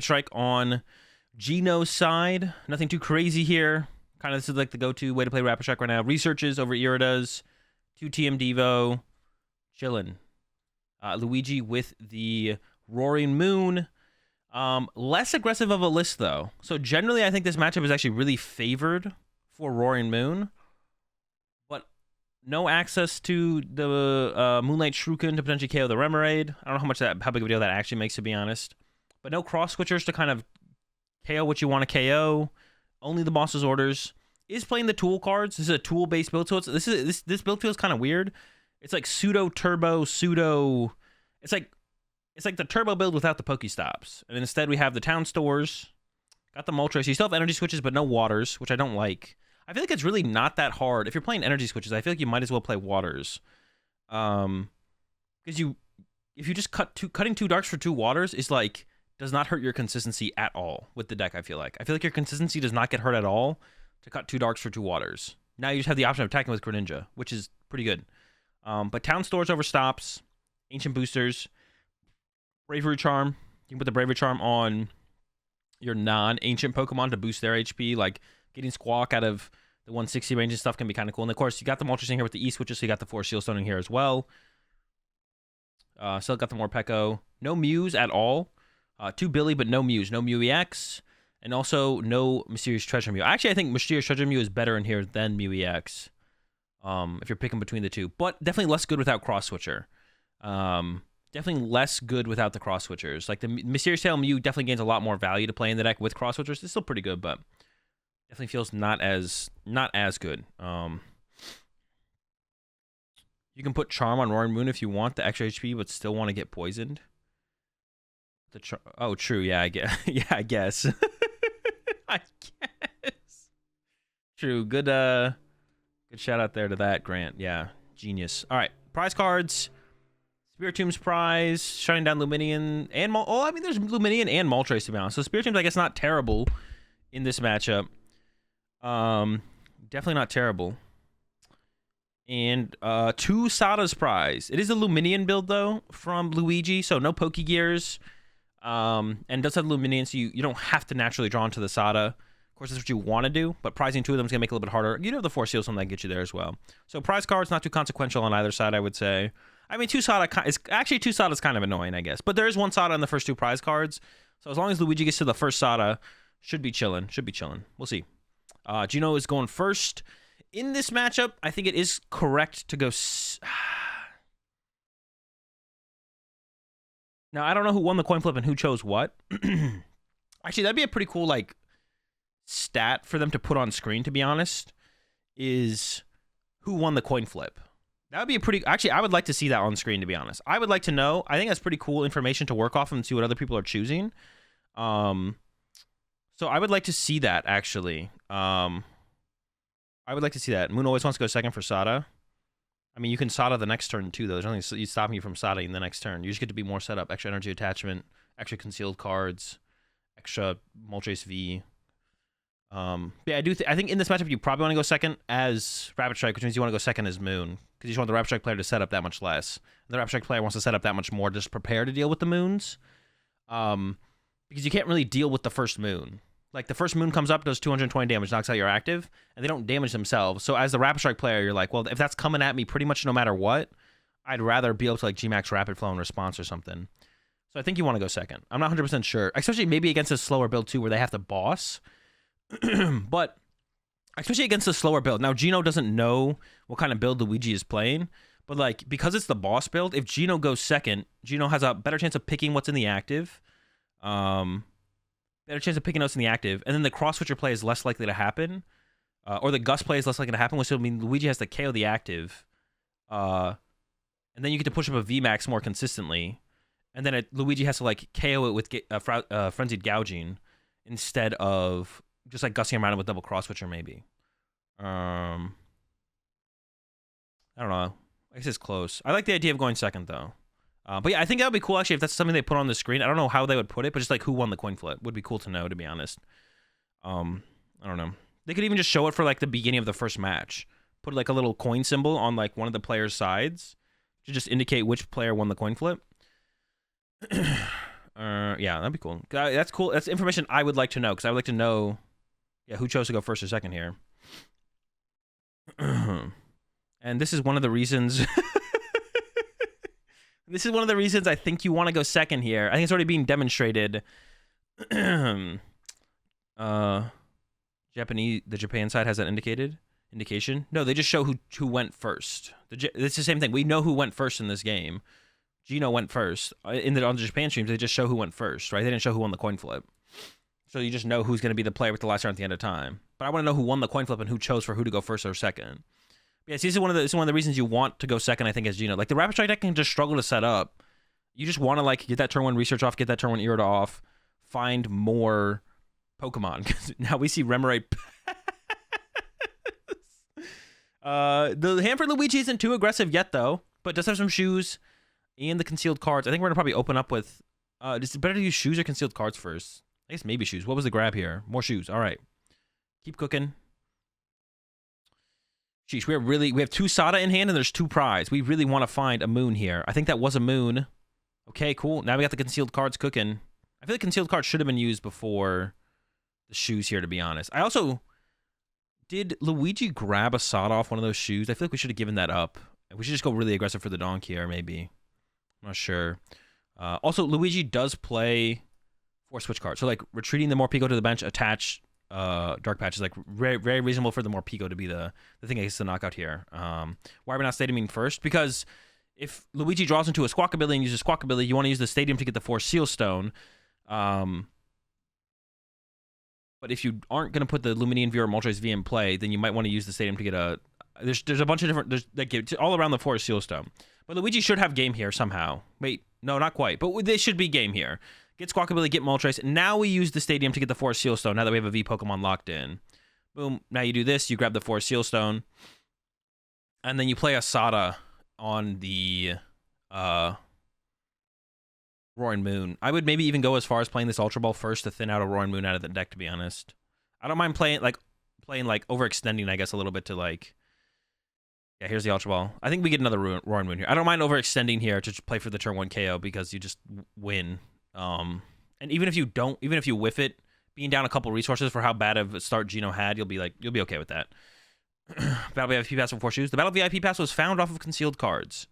Strike on Gino's side. Nothing too crazy here. Kind of this is like the go-to way to play Rapid Strike right now. Researches over Iridas. 2 TM Devo. Chillin'. Luigi with the Roaring Moon. Less aggressive of a list, though. So generally, I think this matchup is actually really favored for Roaring Moon. But no access to the Moonlight Shuriken to potentially KO the Remoraid. I don't know how big of a deal that actually makes, to be honest. But no cross-switchers to kind of KO what you want to KO. Only the boss's orders. Is playing the tool cards. This is a tool-based build, so this build feels kind of weird. It's like pseudo-turbo, pseudo... It's like the turbo build without the Pokestops. And instead we have the town stores. Got the Moltres. You still have energy switches, but no waters, which I don't like. I feel like it's really not that hard. If you're playing energy switches, I feel like you might as well play waters. Because if you just cutting 2 darks for 2 waters is like... does not hurt your consistency at all with the deck, I feel like. I feel like your consistency does not get hurt at all to cut 2 darks for 2 waters. Now you just have the option of attacking with Greninja, which is pretty good. But Town Stores over Stops, Ancient Boosters, Bravery Charm. You can put the Bravery Charm on your non-Ancient Pokemon to boost their HP, like getting Squawk out of the 160 range and stuff can be kind of cool. And of course, you got the Moltres in here with the E-switches, so you got the 4 Shieldstone in here as well. Still got the Morpeko. No Mews at all. 2 Billy, but no Mews. No Mew EX. And also no Mysterious Treasure Mew. Actually, I think Mysterious Treasure Mew is better in here than Mew EX. If you're picking between the two. But definitely less good without Cross Switcher. Definitely less good without the Cross Switchers. Like the Mysterious Tail Mew definitely gains a lot more value to play in the deck with Cross Switchers. It's still pretty good, but definitely feels not as good. You can put Charm on Roaring Moon if you want the extra HP, but still want to get poisoned. Oh, true. Yeah, I guess. Yeah, I guess. I guess. True. Good shout out there to that, Grant. Yeah, genius. All right, prize cards. Spiritomb's prize, shutting down Luminion and there's Luminion and Moltres, to be honest. So Spiritomb's, I guess, not terrible in this matchup. Definitely not terrible. And 2 Sada's prize. It is a Luminion build though from Luigi, so no Pokegears. And does have Luminion, so you don't have to naturally draw into the Sada. Of course, that's what you want to do, but prizing 2 of them is going to make it a little bit harder. You do have the 4 Seals, something that gets you there as well. So prize cards, not too consequential on either side, I would say. I mean, 2 Sada is actually 2 Sada is kind of annoying, I guess. But there is 1 Sada in the first 2 prize cards. So as long as Luigi gets to the first Sada, should be chilling. We'll see. Gino is going first. In this matchup, I think it is correct to go... Now, I don't know who won the coin flip and who chose what. Actually, that'd be a pretty cool, like, stat for them to put on screen, to be honest, is who won the coin flip. That would be a pretty... Actually, I would like to see that on screen, to be honest. I would like to know. I think that's pretty cool information to work off and see what other people are choosing. So I would like to see that, actually. I would like to see that. Moon always wants to go second for Sada. I mean, you can Sada the next turn, too, though. There's nothing stopping you from Sadaing the next turn. You just get to be more set up. Extra energy attachment, extra concealed cards, extra Moltres V. Yeah, I think in this matchup, you probably want to go second as Rapid Strike, which means you want to go second as Moon, because you just want the Rapid Strike player to set up that much less. The Rapid Strike player wants to set up that much more, just prepare to deal with the Moons. Because you can't really deal with the first Moon. Like, the first Moon comes up, does 220 damage, knocks out your active, and they don't damage themselves. So as the Rapid Strike player, you're like, well, if that's coming at me pretty much no matter what, I'd rather be able to, like, G-Max Rapid Flow in response or something. So I think you want to go second. I'm not 100% sure. Especially maybe against a slower build, too, where they have to boss. But especially against a slower build. Now, Gino doesn't know what kind of build Luigi is playing. But, like, because it's the boss build, if Gino goes second, Gino has a better chance of picking what's in the active. Better chance of picking what's in the active. And then the cross-switcher play is less likely to happen. Or the Gust play is less likely to happen, which would mean Luigi has to KO the active. And then you get to push up a VMAX more consistently. And then Luigi has to, like, KO it with Frenzied Gouging instead of just, like, gusting around it with double cross-switcher, maybe. I don't know. I guess it's close. I like the idea of going second, though. But yeah, I think that would be cool, actually, if that's something they put on the screen. I don't know how they would put it, but just, like, who won the coin flip would be cool to know, to be honest. I don't know. They could even just show it for, like, the beginning of the first match. Put, like, a little coin symbol on, like, one of the players' sides to just indicate which player won the coin flip. Yeah, that'd be cool. That's cool. That's information I would like to know, because I would like to know, yeah, who chose to go first or second here. And this is one of the reasons. This is one of the reasons I think you want to go second here. I think it's already being demonstrated. The Japan side has that indication. No, they just show who went first. It's the same thing. We know who went first in this game. Gino went first. On the Japan streams, they just show who went first, right? They didn't show who won the coin flip. So you just know who's going to be the player with the last round at the end of time. But I want to know who won the coin flip and who chose for who to go first or second. Yeah, see, this is one of the reasons you want to go second, I think, as Gino. Like, the Rapid Strike deck can just struggle to set up. You just want to, like, get that turn 1 research off, get that turn 1 Irida off, find more Pokemon. Because now we see Remoraid. The hand for Luigi isn't too aggressive yet, though, but does have some shoes and the concealed cards. I think we're going to probably open up with... is it better to use shoes or concealed cards first? I guess maybe shoes. What was the grab here? More shoes. All right. Keep cooking. Sheesh, we have 2 Sada in hand and there's 2 prize. We really want to find a moon here. I think that was a moon. Okay, cool. Now we got the concealed cards cooking. I feel like concealed cards should have been used before the shoes here, to be honest. I also... Did Luigi grab a Sada off one of those shoes? I feel like we should have given that up. We should just go really aggressive for the Donkey here, maybe. I'm not sure. Also, Luigi does play 4 switch cards. So, like, retreating the Morpeko to the bench, attach... Dark Patch is like very, very reasonable for the Morpeko to be the thing against the knockout here. Why are we not Stadiuming first? Because if Luigi draws into a Squawkabilly and uses Squawkabilly, you want to use the Stadium to get the 4 Seal Stone. But if you aren't going to put the Luminian V or Moltres V in play, then you might want to use the Stadium to get a... There's a bunch of different... Like, all around the 4 Seal Stone. But Luigi should have game here somehow. Wait, no, not quite. But they should be game here. Get Squawkabilly, get Moltres. Now we use the Stadium to get the 4 Seal Stone, now that we have a V Pokemon locked in. Boom. Now you do this. You grab the 4 Seal Stone. And then you play a Sada on the Roaring Moon. I would maybe even go as far as playing this Ultra Ball first to thin out a Roaring Moon out of the deck, to be honest. I don't mind playing overextending, I guess, a little bit to, like... Yeah, here's the Ultra Ball. I think we get another Roaring Moon here. I don't mind overextending here to play for the turn 1 KO because you just win. And even if you whiff it, being down a couple resources for how bad of a start Gino had, you'll be okay with that. Battle VIP Pass for 4 shoes. The Battle VIP Pass was found off of concealed cards.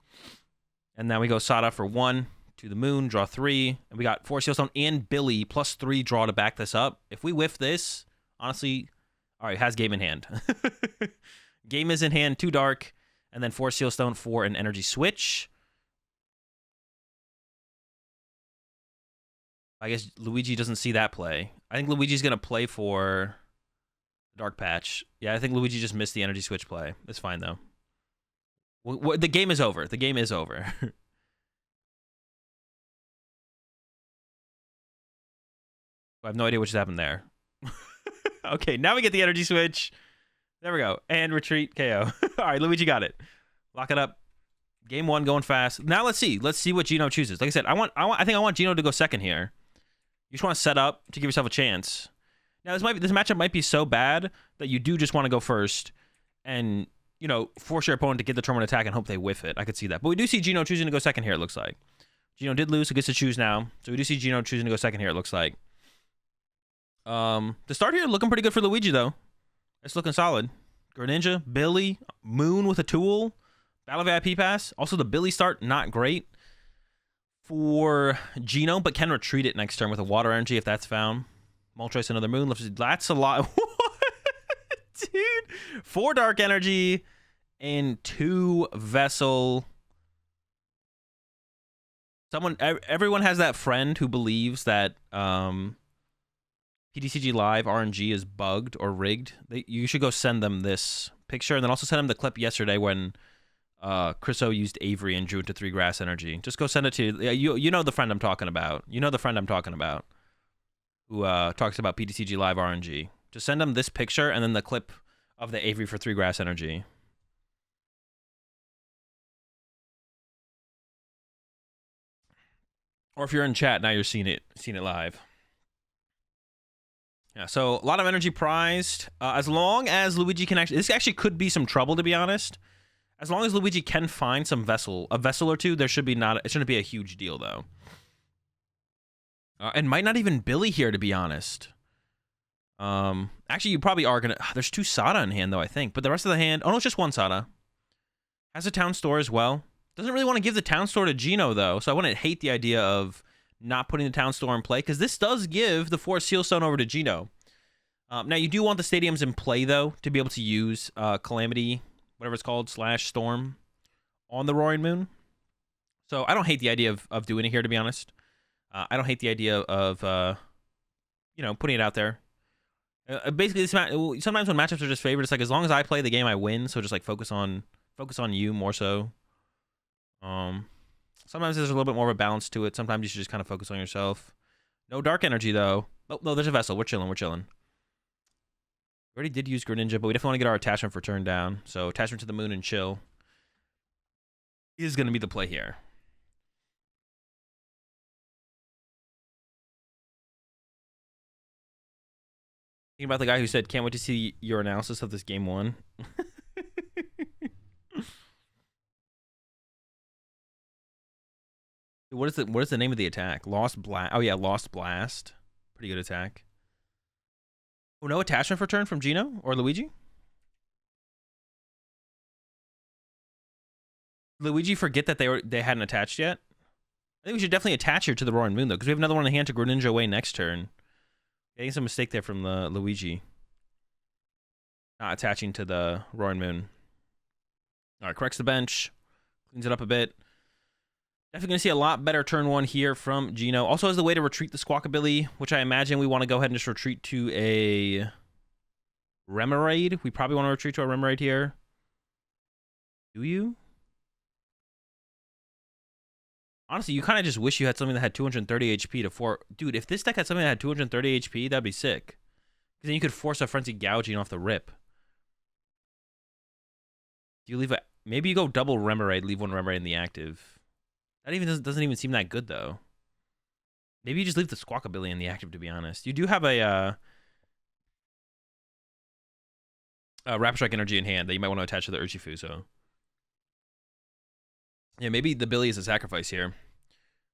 And now we go Sada for 1 to the moon, draw 3, and we got 4 Seal Stone and Billy plus 3 draw to back this up. If we whiff this, honestly, all right, has game in hand. Game is in hand, 2 dark, and then 4 Seal Stone, 4 an energy switch. I guess Luigi doesn't see that play. I think Luigi's going to play for Dark Patch. Yeah, I think Luigi just missed the energy switch play. It's fine, though. The game is over. The game is over. I have no idea what just happened there. Okay, now we get the energy switch. There we go. And retreat KO. All right, Luigi got it. Lock it up. Game 1 going fast. Now let's see. Let's see what Gino chooses. Like I said, I think I want Gino to go second here. You just want to set up to give yourself a chance. Now, this matchup might be so bad that you do just want to go first and, you know, force your opponent to get the turn 1 attack and hope they whiff it. I could see that. But we do see Gino choosing to go second here, it looks like. Gino did lose, so gets to choose now. So we do see Gino choosing to go second here, it looks like. The start here looking pretty good for Luigi, though. It's looking solid. Greninja, Billy, Moon with a tool, Battle VIP Pass. Also, the Billy start, not great for Gino, but can retreat it next turn with a Water Energy if that's found. Moltres, another Moon. That's a lot. Dude. 4 Dark Energy and 2 Vessel. Everyone has that friend who believes that PTCG Live RNG is bugged or rigged. You should go send them this picture, and then also send them the clip yesterday when Chriso used Avery and drew into 3 Grass Energy. Just go send it to you know the friend I'm talking about. You know the friend I'm talking about who talks about PTCG Live RNG. Just send them this picture and then the clip of the Avery for 3 Grass Energy. Or if you're in chat, now you're seeing it live. Yeah, so a lot of energy prized. As long as Luigi can this actually could be some trouble, to be honest. As long as Luigi can find a vessel or two, it shouldn't be a huge deal, though. And might not even Billy here, to be honest. Actually, you probably are gonna... There's 2 Sada in hand, though, I think. But the rest of the hand... Oh, no, it's just 1 Sada. Has a town store as well. Doesn't really want to give the town store to Gino, though. So I wouldn't hate the idea of not putting the town store in play, because this does give the 4 Sealstone over to Gino. Now, you do want the stadiums in play, though, to be able to use Calamity, whatever it's called, / Storm on the Roaring Moon. So I don't hate the idea of doing it here, to be honest. I don't hate the idea of, putting it out there. Basically, sometimes when matchups are just favored, it's like, as long as I play the game, I win. So just like focus on you more so. Sometimes there's a little bit more of a balance to it. Sometimes you should just kind of focus on yourself. No dark energy, though. Oh, no, there's a vessel. We're chilling. We already did use Greninja, but we definitely want to get our attachment for turn down. So attachment to the moon and chill is going to be the play here. Thinking about the guy who said, "Can't wait to see your analysis of this game 1." What is the name of the attack? Lost Blast. Oh yeah, Lost Blast. Pretty good attack. Oh, no attachment for turn from Gino or Luigi? Luigi forget that they hadn't attached yet? I think we should definitely attach here to the Roaring Moon, though, because we have another one in hand to Greninja away next turn. I think it's a mistake there from the Luigi. Not attaching to the Roaring Moon. Alright, corrects the bench. Cleans it up a bit. Definitely going to see a lot better turn 1 here from Gino. Also has the way to retreat the Squawkabilly, which I imagine we want to go ahead and just retreat to a Remoraid. We probably want to retreat to a Remoraid here. Do you? Honestly, you kind of just wish you had something that had 230 HP to 4. Dude, if this deck had something that had 230 HP, that'd be sick. Because then you could force a Frenzy Gouging off the rip. Do you leave a... Maybe you go double Remoraid, leave 1 Remoraid in the active. That even doesn't even seem that good, though. Maybe you just leave the Squawkabilly in the active, to be honest. You do have a Rapid Strike Energy in hand that you might want to attach to the Urshifu, so... Yeah, maybe the Billy is a sacrifice here.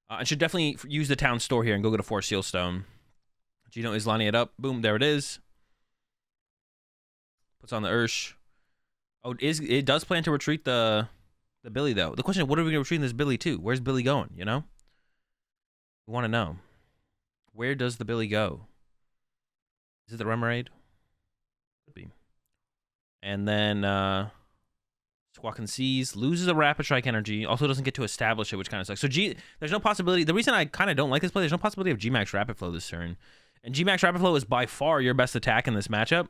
I should definitely use the town store here and go get a 4 Sealstone. Gino is lining it up. Boom, there it is. Puts on the Ursh. Oh, it does plan to retreat the Billy, though. The question is, what are we going to retreat this Billy to? Where's Billy going, you know? We want to know. Where does the Billy go? Is it the Remoraid? Could be. And then... Squawk and Seize, loses a Rapid Strike Energy, also doesn't get to establish it, which kind of sucks. So there's no possibility, the reason I kind of don't like this play, there's no possibility of G-Max Rapid Flow this turn. And G-Max Rapid Flow is by far your best attack in this matchup,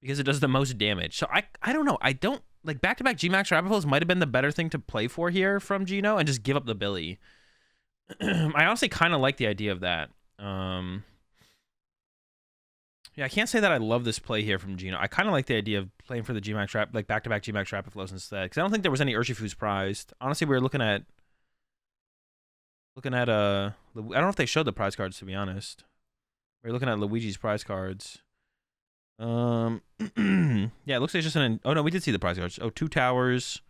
because it does the most damage. So I don't know, I don't, like, back-to-back G-Max Rapid Flows might have been the better thing to play for here from Gino, and just give up the Billy. I honestly kind of like the idea of that. Yeah, I can't say that I love this play here from Gino. I kind of like the idea of playing for the G-Max Rap, like back-to-back G-Max Rapid Flows instead. Because I don't think there was any Urshifus prized. Honestly, we were looking at I don't know if they showed the prize cards, to be honest. We were looking at Luigi's prize cards. Yeah, it looks like just oh no, we did see the prize cards. Oh, 2 Towers,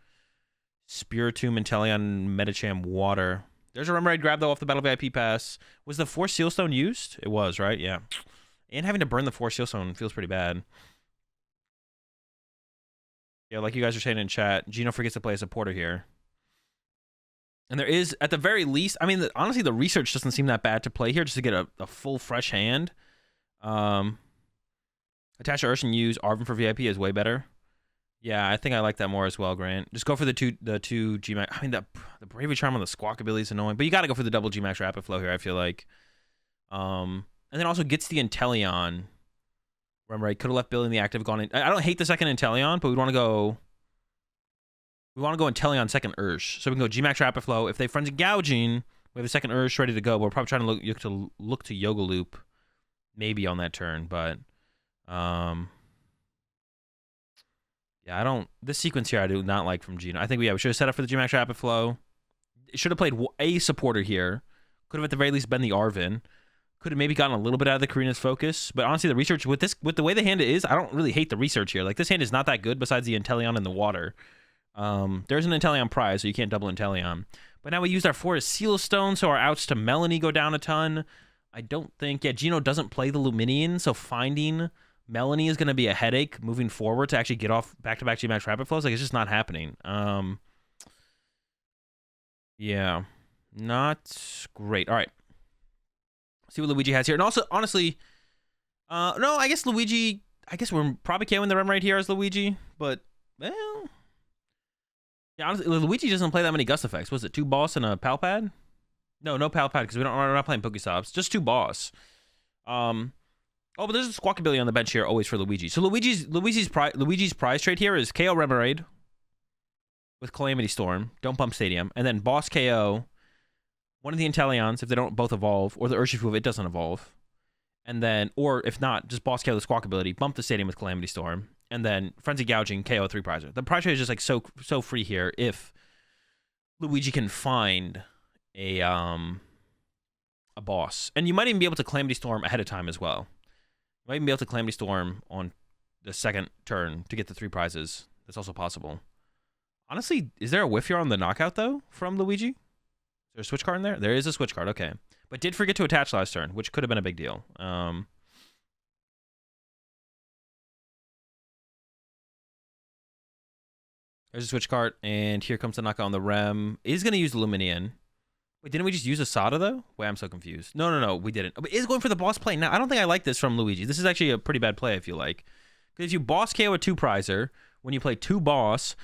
Spiritomb, Inteleon, Medicham, Water. There's a Remoraid grab, though, off the Battle VIP Pass. Was the 4 Sealstone used? It was, right? Yeah. And having to burn the 4 Sealstone feels pretty bad. Yeah, like you guys are saying in chat, Gino forgets to play a supporter here. And there is, at the very least, I mean, honestly, the research doesn't seem that bad to play here, just to get a full, fresh hand. Attach to Ursh and use Arvin for VIP is way better. Yeah, I think I like that more as well, Grant. Just go for the two G-Max. I mean, the Bravery Charm on the Squawkabilly is annoying, but you got to go for the double G-Max Rapid Flow here, I feel like. And then also gets the Inteleon. Remember, I could have left Billy in the active, gone in. I don't hate the second Inteleon, but we want to go Inteleon second Ursh. So we can go G-Max Rapid Flow. If they Frenzy Gouging, we have the second Ursh ready to go. We're probably trying to look to Yoga Loop maybe on that turn, but yeah, this sequence here I do not like from Gino. I think we should have set up for the G-Max Rapid Flow. It should have played a supporter here. Could have at the very least been the Arvin. Could have maybe gotten a little bit out of the Karina's focus, but honestly, the research with the way the hand is, I don't really hate the research here. Like, this hand is not that good besides the Inteleon in the water. There's an Inteleon prize, so you can't double Inteleon. But now we used our 4 Sealstone, so our outs to Melanie go down a ton. I don't think... Yeah, Gino doesn't play the Luminion, so finding Melanie is going to be a headache moving forward to actually get off back-to-back G-Max Rapid Flows. Like, it's just not happening. Yeah. Not great. All right. See what Luigi has here. And also, honestly... no, I guess Luigi... I guess we're probably KOing the run right here as Luigi, but... Well... Yeah, honestly, Luigi doesn't play that many Gust effects. Was it 2 boss and a pal pad? No pal pad because we're not playing Pokestops. Just 2 boss. Oh, but there's a Squawkabilly on the bench here always for Luigi. So Luigi's prize trade here is KO Remoraid with Calamity Storm. Don't pump Stadium, and then boss KO one of the Inteleons if they don't both evolve, or the Urshifu if it doesn't evolve, and then or if not, just boss KO the Squawkabilly, bump the Stadium with Calamity Storm. And then Frenzy Gouging, KO 3 prizer. The prize trade is just like so free here if Luigi can find a boss. And you might even be able to Calamity Storm ahead of time as well. You might even be able to Calamity Storm on the second turn to get the 3 prizes. That's also possible. Honestly, is there a whiff here on the knockout though from Luigi? Is there a switch card in there? There is a switch card, okay. But did forget to attach last turn, which could have been a big deal. There's a switch card, and here comes the knockout on the Rem. Is going to use the Luminion. Wait, didn't we just use Asada, though? Wait, I'm so confused. No, we didn't. But is going for the boss play. Now, I don't think I like this from Luigi. This is actually a pretty bad play, I feel like. Because if you boss KO a 2 prizer, when you play 2 boss,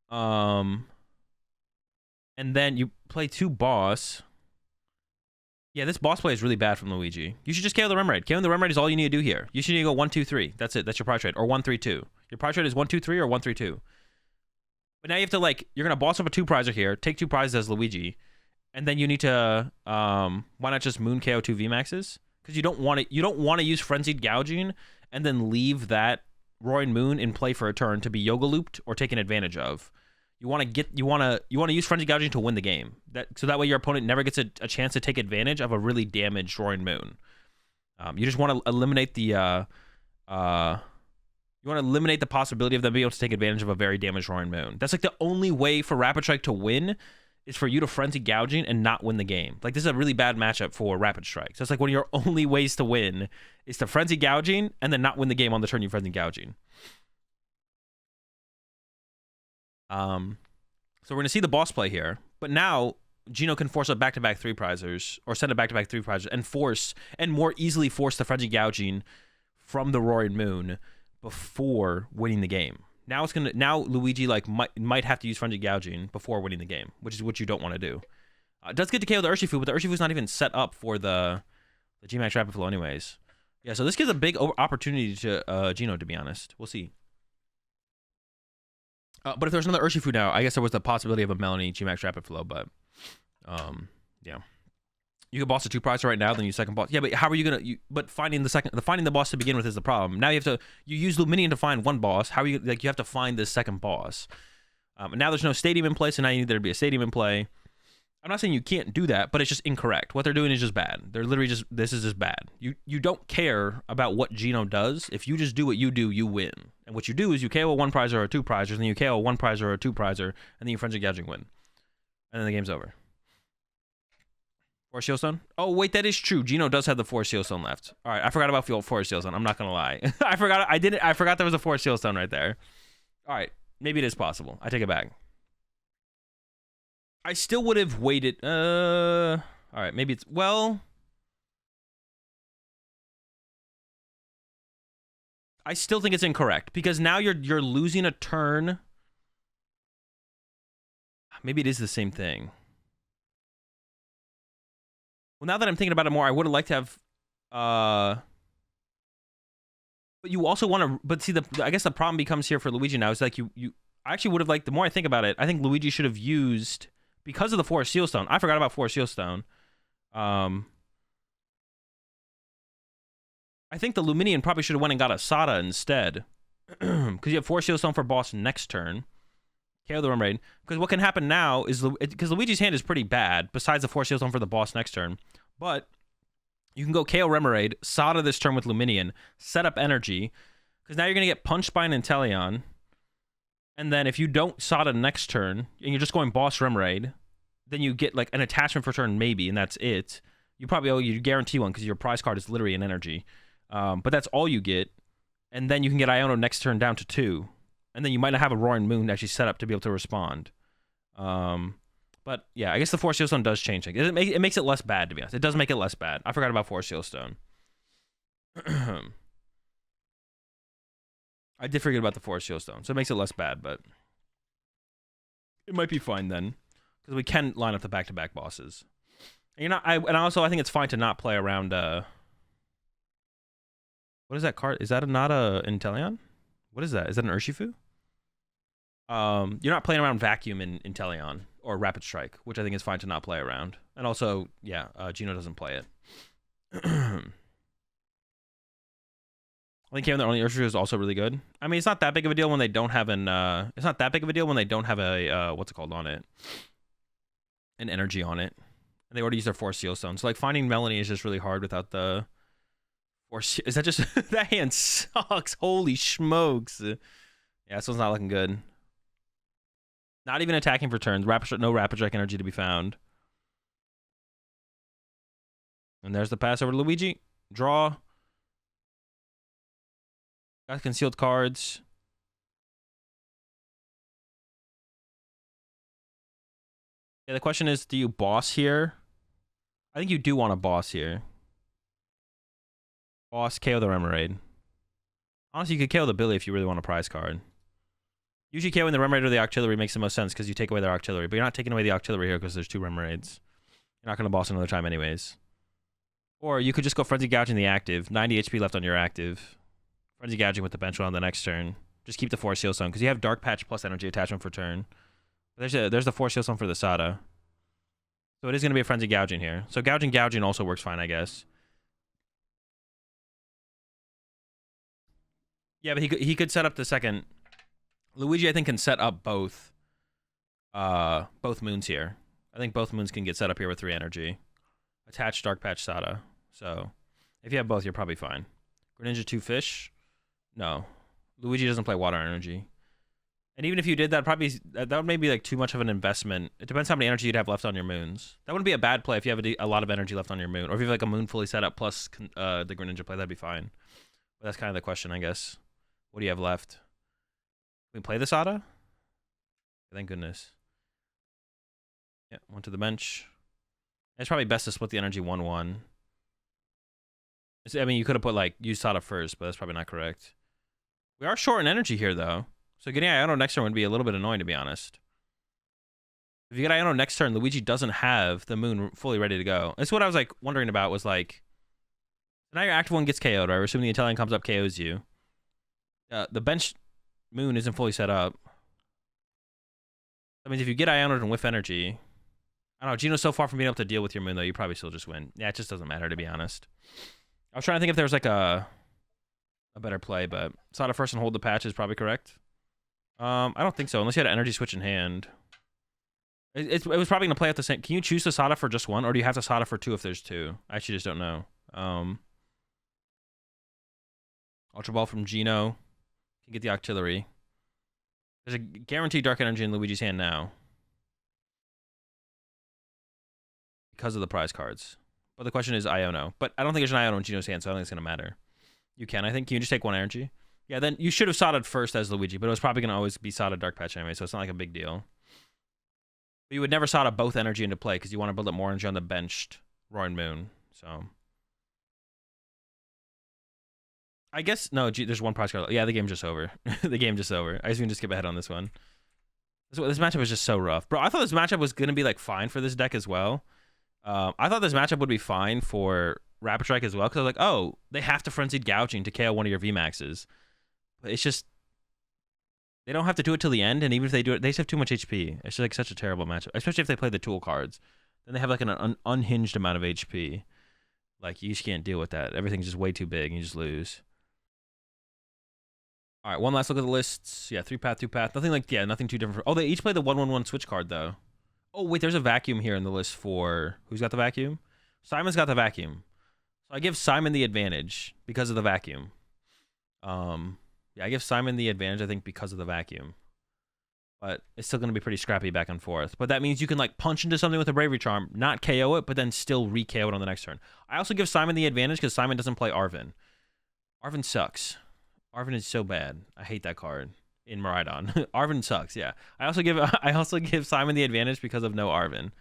and then you play 2 boss... Yeah, this boss play is really bad from Luigi. You should just KO the Remoraid. KO the Remoraid is all you need to do here. You should need to go 1, 2, 3. That's it. That's your prize trade. Or 1, 3, 2. Your prize trade is 1, 2, 3 or 1, 3, 2. But now you have to, like, you're going to boss up a 2 prizer here, take 2 prizes as Luigi, and then you need to, why not just Moon KO 2 VMAXs? Because you don't want to use Frenzied Gouging and then leave that Roaring Moon in play for a turn to be Yoga Looped or taken advantage of. You want to use Frenzied Gouging to win the game. So that way your opponent never gets a chance to take advantage of a really damaged Roaring Moon. You just want to eliminate the, you want to eliminate the possibility of them being able to take advantage of a very damaged Roaring Moon. That's like the only way for Rapid Strike to win is for you to Frenzy Gouging and not win the game. Like, this is a really bad matchup for Rapid Strike. So it's like one of your only ways to win is to Frenzy Gouging and then not win the game on the turn you Frenzy Gouging. So we're going to see the boss play here. But now, Gino can force a back-to-back 3 prizers, or send a back-to-back 3 prizers, and more easily force the Frenzy Gouging from the Roaring Moon before winning the game. Now Luigi might have to use Frenzy Gouging before winning the game, which is what you don't want to do. It does get to KO the Urshifu, but the Urshifu's not even set up for the G-Max Rapid Flow anyways. Yeah, so this gives a big opportunity to Gino, to be honest. We'll see. But if there's another Urshifu now, I guess there was the possibility of a Melanie G-Max Rapid Flow, but yeah. You can boss a 2 prizer right now, then you second boss. Yeah, but how are you gonna? But finding the boss to begin with is the problem. Now you use Luminion to find 1 boss. How are you you have to find this second boss? And now there's no Stadium in play, so now you need there to be a Stadium in play. I'm not saying you can't do that, but it's just incorrect. What they're doing is just bad. They're literally this is just bad. You don't care about what Gino does. If you just do what you do, you win. And what you do is you KO a 1 prizer or a 2 prizers, and then you KO a 1 prizer or a 2 prizer, and then you Frenzy Gouging win. And then the game's over. 4 Seal Stone? Oh, wait, that is true. Gino does have the 4 Seal Stone left. All right, I forgot about 4 Seal Stone. I'm not going to lie. I forgot there was a 4 Seal Stone right there. All right, maybe it is possible. I take it back. I still would have waited. All right, maybe it's... Well... I still think it's incorrect, because now you're losing a turn. Maybe it is the same thing. Well, now that I'm thinking about it more, I would have liked to have... But you also want to... But see, I guess the problem becomes here for Luigi now is like I actually would have liked... The more I think about it, I think Luigi should have used... Because of the 4 Seal Stone. I forgot about 4 Seal Stone. I think the Luminion probably should have went and got a Sada instead. Because you have 4 Seal Stone for boss next turn. KO the Remoraid. Because what can happen now is... Because Luigi's hand is pretty bad, besides the 4 Seal Stone for the boss next turn. But you can go KO Remoraid, Sada this turn with Luminion, set up energy. Because now you're going to get punched by an Inteleon. And then if you don't Sada next turn, and you're just going boss Remoraid, then you get like an attachment for turn maybe, and that's it. You probably you guarantee one because your prize card is literally an energy. But that's all you get. And then you can get Iono next turn down to 2. And then you might not have a Roaring Moon actually set up to be able to respond. But yeah, I guess the Force Seal Stone does change things. It makes it less bad, to be honest. It does make it less bad. I forgot about Force Seal Stone. I did forget about the Force Seal Stone, so it makes it less bad, but it might be fine then, because we can line up the back-to-back bosses. And also I think it's fine to not play around. What is that card? Is that not a Inteleon? What is that? Is that an Urshifu? You're not playing around Vacuum in Inteleon or Rapid Strike, which I think is fine to not play around. And also, yeah, Gino doesn't play it. I think having the only Urshifu is also really good. I mean, it's not that big of a deal when they don't have an. It's not that big of a deal when they don't have a what's it called on it, an energy on it, and they already use their Force Seal Stone. So like finding Melanie is just really hard without the Force. Is that just that hand sucks? Holy smokes! Yeah, this one's not looking good. Not even attacking for turns. No Rapid Strike energy to be found. And there's the pass over to Luigi. Draw. Got concealed cards. Yeah, the question is, do you boss here? I think you do want to boss here. Boss, KO the Remoraid. Honestly, you could KO the Billy if you really want a prize card. Usually KOing the Remoraid or the Octillery makes the most sense because you take away their Octillery. But you're not taking away the Octillery here because there's 2 Remoraids. You're not going to boss another time anyways. Or you could just go Frenzy Gouging the active. 90 HP left on your active. Frenzy Gouging with the bench on the next turn. Just keep the Force Seal Stone because you have Dark Patch plus energy attachment for turn. There's the Force Seal Stone for the Sada. So it is going to be a Frenzy Gouging here. So Gouging also works fine, I guess. Yeah, but he could set up the second. Luigi, I think, can set up both moons here. I think both moons can get set up here with 3 energy. Attach Dark Patch Sada. So if you have both, you're probably fine. Greninja 2 Fish. No. Luigi doesn't play water energy. And even if you did that, that would maybe like too much of an investment. It depends how many energy you'd have left on your moons. That wouldn't be a bad play if you have a lot of energy left on your moon. Or if you have like a moon fully set up plus the Greninja play, that'd be fine. But that's kind of the question, I guess. What do you have left? Can we play the Sada? Thank goodness. Yeah, went to the bench. It's probably best to split the energy 1-1. I mean, you could have put like use Sada first, but that's probably not correct. We are short in energy here, though. So getting Iono next turn would be a little bit annoying, to be honest. If you get Iono next turn, Luigi doesn't have the moon fully ready to go. That's what I was like wondering about. Was like, now your active one gets KO'd. Right? We're assuming the Italian comes up, KOs you. The bench moon isn't fully set up. That means if you get Iono and whiff energy, I don't know. Gino's so far from being able to deal with your moon, though, you probably still just win. Yeah, it just doesn't matter, to be honest. I was trying to think if there was like a better play, but Sada first and hold the patch is probably correct. I don't think so, unless you had an energy switch in hand. It was probably going to play out the same. Can you choose the Sada for just 1, or do you have to Sada for 2 if there's 2? I actually just don't know. Ultra Ball from Gino. Can get the Octillery. There's a guaranteed Dark Energy in Luigi's hand now. Because of the prize cards. But the question is Iono. But I don't think there's an Iono in Gino's hand, so I don't think it's going to matter. You can, I think. Can you just take 1 energy? Yeah, then you should have Sada'd first as Luigi, but it was probably going to always be Sada Dark Patch anyway, so it's not like a big deal. But you would never Sada both energy into play because you want to build up more energy on the benched Roaring Moon. So I guess, no, there's 1 prize card. Yeah, the game's just over. The game's just over. I just need to skip ahead on this one. This matchup was just so rough. Bro, I thought this matchup was going to be like fine for this deck as well. I thought this matchup would be fine for Rapid Strike as well, because I was like, oh, they have to Frenzied Gouging to KO one of your VMAXs. But it's just, they don't have to do it till the end, and even if they do it, they just have too much HP. It's just like such a terrible matchup, especially if they play the tool cards. Then they have like an unhinged amount of HP. Like, you just can't deal with that. Everything's just way too big, and you just lose. All right, one last look at the lists. Yeah, 3-path, 2-path. Nothing like, yeah, nothing too different. Oh, they each play the 1/1/1 switch card, though. Oh, wait, there's a vacuum here in the list for... Who's got the vacuum? Simon's got the vacuum. So I give Simon the advantage because of the vacuum. Yeah, I give Simon the advantage, I think, because of the vacuum. but it's still going to be pretty scrappy back and forth. But that means you can like punch into something with a Bravery Charm, not KO it, but then still re-KO it on the next turn. I also give Simon the advantage because Simon doesn't play Arven. Arven sucks. Arven is so bad. I hate that card in Miraidon. Arven sucks, yeah. I also give Simon the advantage because of no Arven.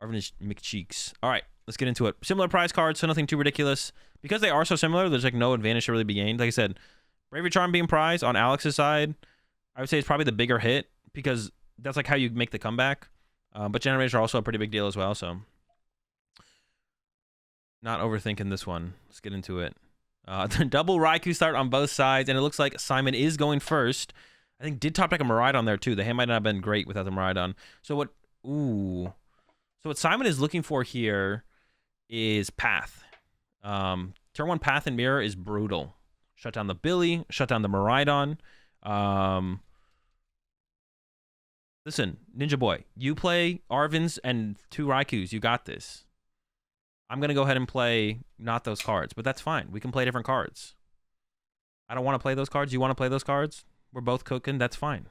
Arven is McCheeks. All right, let's get into it. Similar prize cards, so nothing too ridiculous. Because they are so similar, there's like no advantage to really be gained. Like I said, Bravery Charm being prized on Alex's side, I would say it's probably the bigger hit because that's like how you make the comeback. But generators are also a pretty big deal as well, so not overthinking this one. Let's get into it. The double Raikou start on both sides, and it looks like Simon is going first. I think did top deck a Miraidon there too. The hand might not have been great without the Miraidon. So what? Ooh. So what Simon is looking for here is Path. Turn 1 Path and Mirror is brutal. Shut down the Billy. Shut down the Miraidon. Listen, Ninja Boy, you play Arvens and 2 Raikous. You got this. I'm going to go ahead and play not those cards, but that's fine. We can play different cards. I don't want to play those cards. You want to play those cards? We're both cooking. That's fine.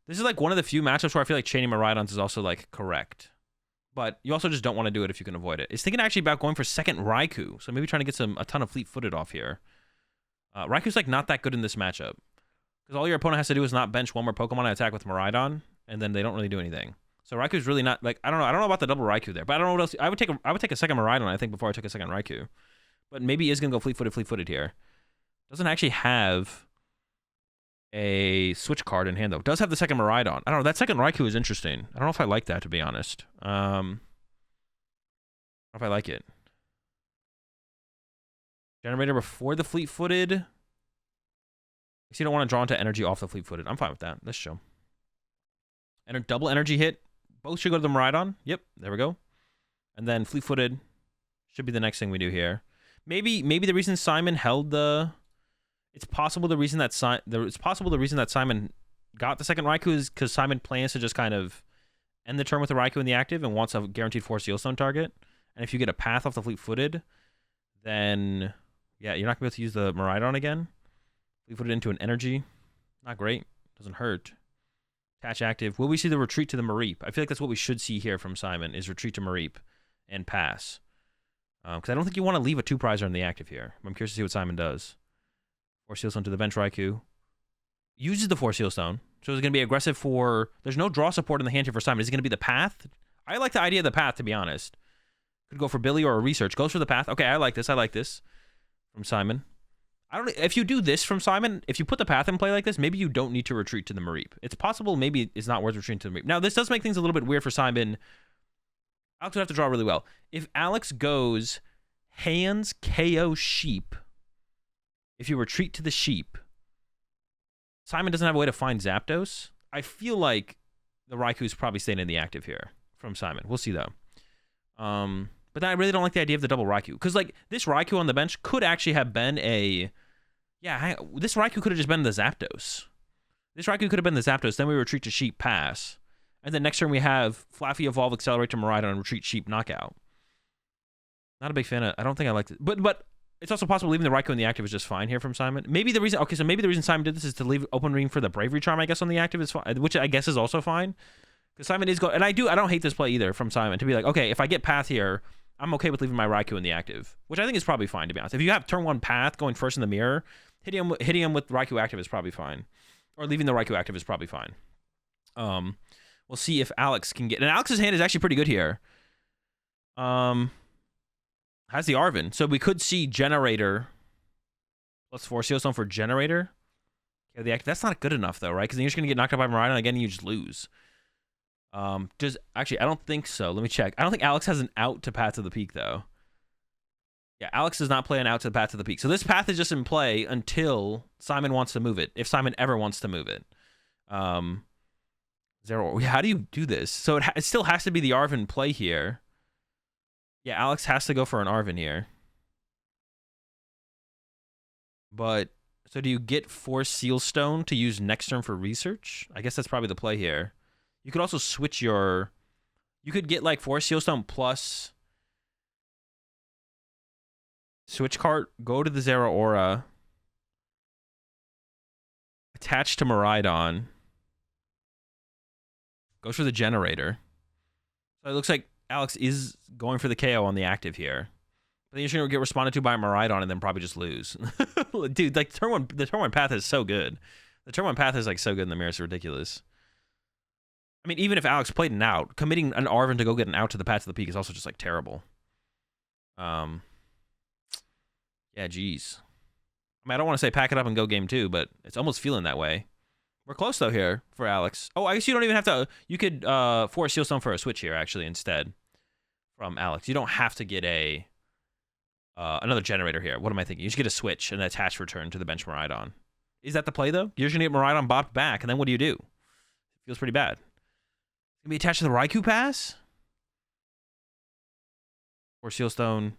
This is like one of the few matchups where I feel like chaining Miraidons is also like correct. But you also just don't want to do it if you can avoid it. It's thinking actually about going for second Raikou. So maybe trying to get a ton of fleet-footed off here. Raikou's like not that good in this matchup. Because all your opponent has to do is not bench one more Pokemon and attack with Miraidon. And then they don't really do anything. So Raikou's really not like I don't know about the double Raikou there, but I don't know what else. I would take a second Miraidon, I think, before I took a second Raikou. But maybe he is gonna go fleet-footed here. Doesn't actually have a switch card in hand though. Does have the second Miraidon. I don't know. That second Raikou is interesting. I don't know if I like that, to be honest. I don't know if I like it. Generator before the fleet-footed. I guess you don't want to draw into energy off the fleet-footed. I'm fine with that. Let's show. And a double energy hit. Both should go to the Miraidon. Yep, there we go. And then fleet-footed should be the next thing we do here. Maybe the reason Simon held the... It's possible the reason that Simon got the second Raikou is because Simon plans to just kind of end the turn with the Raikou in the active and wants a guaranteed 4 Sealstone target. And if you get a path off the fleet-footed, then yeah, you're not going to be able to use the Miraidon again. Fleet-footed into an energy. Not great. Doesn't hurt. Attach active. Will we see the retreat to the Mareep? I feel like that's what we should see here from Simon, is retreat to Mareep and pass. Because I don't think you want to leave a 2-prizer in the active here. I'm curious to see what Simon does. 4 Sealstone to the bench Raikou. Uses the 4 Sealstone. So it's going to be aggressive for... There's no draw support in the hand here for Simon. Is it going to be the path? I like the idea of the path, to be honest. Could go for Billy or a research. Goes for the path. Okay, I like this. I like this from Simon. I don't. If you do this from Simon, if you put the path in play like this, maybe you don't need to retreat to the Mareep. It's possible maybe it's not worth retreating to the Mareep. Now, this does make things a little bit weird for Simon. Alex would have to draw really well. If Alex goes hands KO sheep, if you retreat to the sheep, Simon doesn't have a way to find Zapdos. I feel like the Raikou's probably staying in the active here from Simon. We'll see, though. But then I really don't like the idea of the double Raikou. Because, like, this Raikou on the bench could actually have been a... Yeah, this Raikou could have just been the Zapdos. This Raikou could have been the Zapdos. Then we retreat to Sheep, pass. And then next turn we have Flaffy Evolve, Accelerate to Miraidon, and retreat Sheep, knockout. Not a big fan of... I don't think I like it. But it's also possible leaving the Raikou in the active is just fine here from Simon. Maybe the reason... Okay, so maybe the reason Simon did this is to leave open ring for the Bravery Charm, I guess, on the active, is fine, which I guess is also fine. Because Simon is going... And I don't hate this play either from Simon, to be like, okay, if I get path here... I'm okay with leaving my Raikou in the active, which I think is probably fine, to be honest. If you have turn 1 path going first in the mirror, hitting him with Raikou active is probably fine. Or leaving the Raikou active is probably fine. We'll see if Alex can get... And Alex's hand is actually pretty good here. Has the Arven. So we could see Generator. Plus 4 Sealstone for Generator. Okay, the active. That's not good enough, though, right? Because then you're just going to get knocked out by Miraidon again and you just lose. Actually, I don't think so. Let me check. I don't think Alex has an out to Path to the Peak, though. Yeah, Alex does not play an out to the Path to the Peak. So this path is just in play until Simon wants to move it. If Simon ever wants to move it. How do you do this? So it still has to be the Arven play here. Yeah, Alex has to go for an Arven here. But, so do you get 4 Sealstone to use next turn for research? I guess that's probably the play here. You could also switch your... You could get like 4 Sealstone plus... Switch cart, go to the Zeraora. Attached to Miraidon. Goes for the generator. So it looks like Alex is going for the KO on the active here. But then you're going to get responded to by Miraidon and then probably just lose. Dude, like the turn 1 path is so good. The turn 1 path is like so good in the mirror. It's ridiculous. I mean, even if Alex played an out, committing an Arven to go get an out to the path to the peak is also just like terrible. Yeah, geez. I mean, I don't want to say pack it up and go game 2, but it's almost feeling that way. We're close though here for Alex. Oh, I guess you don't even have to. You could force Sealstone for a switch here actually instead from Alex. You don't have to get a another generator here. What am I thinking? You just get a switch and an attached return to the bench Miraidon. Is that the play though? You're just gonna get Miraidon bopped back, and then what do you do? Feels pretty bad. It's gonna be attached to the Raikou pass or Sealstone.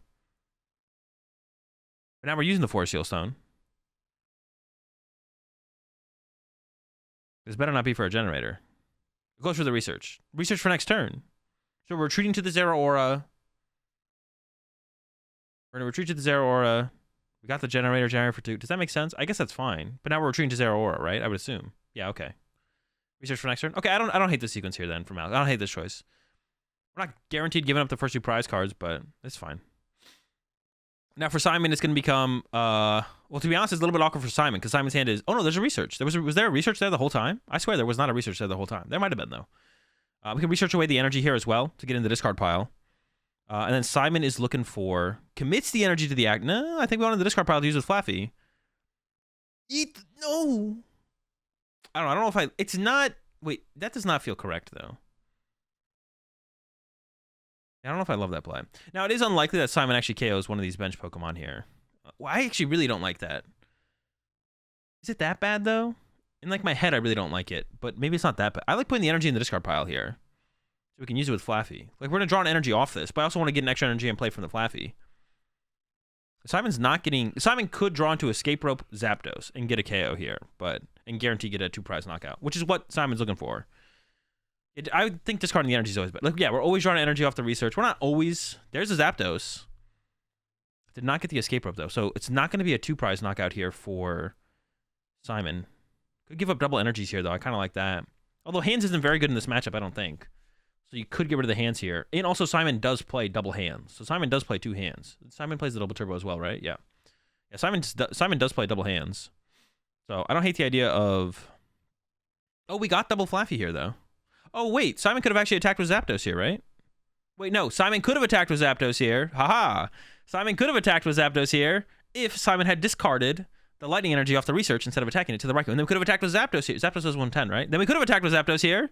But now we're using the Force Sealstone. This better not be for a generator. It goes for the research. Research for next turn. So we're retreating to the Zero Aura. We're going to retreat to the Zero Aura. We got the generator for 2. Does that make sense? I guess that's fine. But now we're retreating to Zero Aura, right? I would assume. Yeah, okay. Research for next turn. Okay, I don't hate the sequence here then from Alex. I don't hate this choice. We're not guaranteed giving up the first 2 prize cards, but it's fine. Now for Simon, it's going to become, well, to be honest, it's a little bit awkward for Simon because Simon's hand is, oh no, there's a research. Was there a research there the whole time? I swear there was not a research there the whole time. There might have been though. We can research away the energy here as well to get in the discard pile. And then Simon is looking for, commits the energy to the act. No, I think we wanted the discard pile to use with Flaffy. No. I don't know if it's not, wait, that does not feel correct though. I don't know if I love that play. Now, it is unlikely that Simon actually KOs one of these bench Pokemon here. Well, I actually really don't like that. Is it that bad, though? In, like, my head, I really don't like it. But maybe it's not that bad. I like putting the energy in the discard pile here. So we can use it with Flaffy. Like, we're going to draw an energy off this, but I also want to get an extra energy and play from the Flaffy. Simon's not getting... Simon could draw into Escape Rope Zapdos and get a KO here, and guarantee get a 2-prize knockout, which is what Simon's looking for. I would think discarding the energy is always better. Like, yeah, we're always drawing energy off the research. We're not always... There's a Zapdos. Did not get the Escape Rope, though. So it's not going to be a 2-prize knockout here for Simon. Could give up double energies here, though. I kind of like that. Although hands isn't very good in this matchup, I don't think. So you could get rid of the hands here. And also Simon does play double hands. So Simon does play 2 hands. Simon plays the double turbo as well, right? Yeah. Yeah, Simon does play double hands. So I don't hate the idea of... Oh, we got double Flaffy here, though. Oh, wait. Simon could have actually attacked with Zapdos here, right? Wait, no. Simon could have attacked with Zapdos here. Haha. Simon could have attacked with Zapdos here if Simon had discarded the lightning energy off the research instead of attacking it to the Raikou. And then we could have attacked with Zapdos here. Zapdos was 110, right? Then we could have attacked with Zapdos here,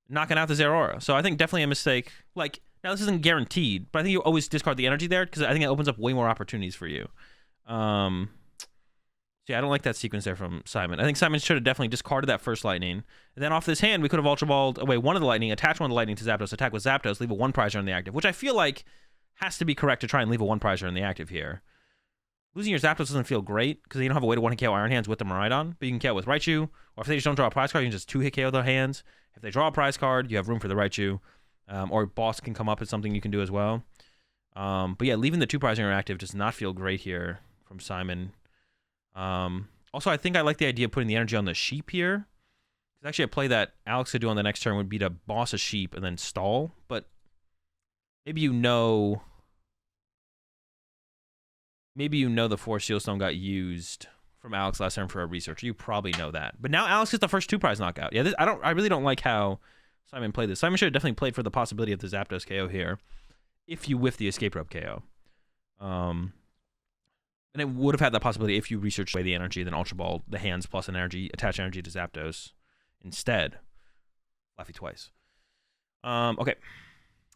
knocking out the Zero Aura. So I think definitely a mistake. Like, now this isn't guaranteed, but I think you always discard the energy there because I think it opens up way more opportunities for you. So yeah, I don't like that sequence there from Simon. I think Simon should have definitely discarded that first lightning. And then off this hand, we could have Ultra Balled away one of the lightning, attach one of the lightning to Zapdos, attack with Zapdos, leave a 1-prizer on the active, which I feel like has to be correct to try and leave a 1-prizer on the active here. Losing your Zapdos doesn't feel great because you don't have a way to 1-hit KO Iron Hands with the Miraidon, but you can KO with Raichu, or if they just don't draw a prize card, you can just 2-hit KO their hands. If they draw a prize card, you have room for the Raichu, or boss can come up as something you can do as well. But yeah, leaving the 2-prizer on your active does not feel great here from Simon. Also, I think I like the idea of putting the energy on the sheep here. Actually, a play that Alex could do on the next turn would be to boss a sheep and then stall, but maybe you know the Force Sealstone got used from Alex last turn for a research. You probably know that. But now Alex gets the first 2-prize knockout. Yeah, I really don't like how Simon played this. Simon should have definitely played for the possibility of the Zapdos KO here if you whiff the Escape Rope KO. And it would have had that possibility if you researched away the energy, then Ultra Ball, the hands plus an energy, attach energy to Zapdos instead. Flaffy twice. Okay.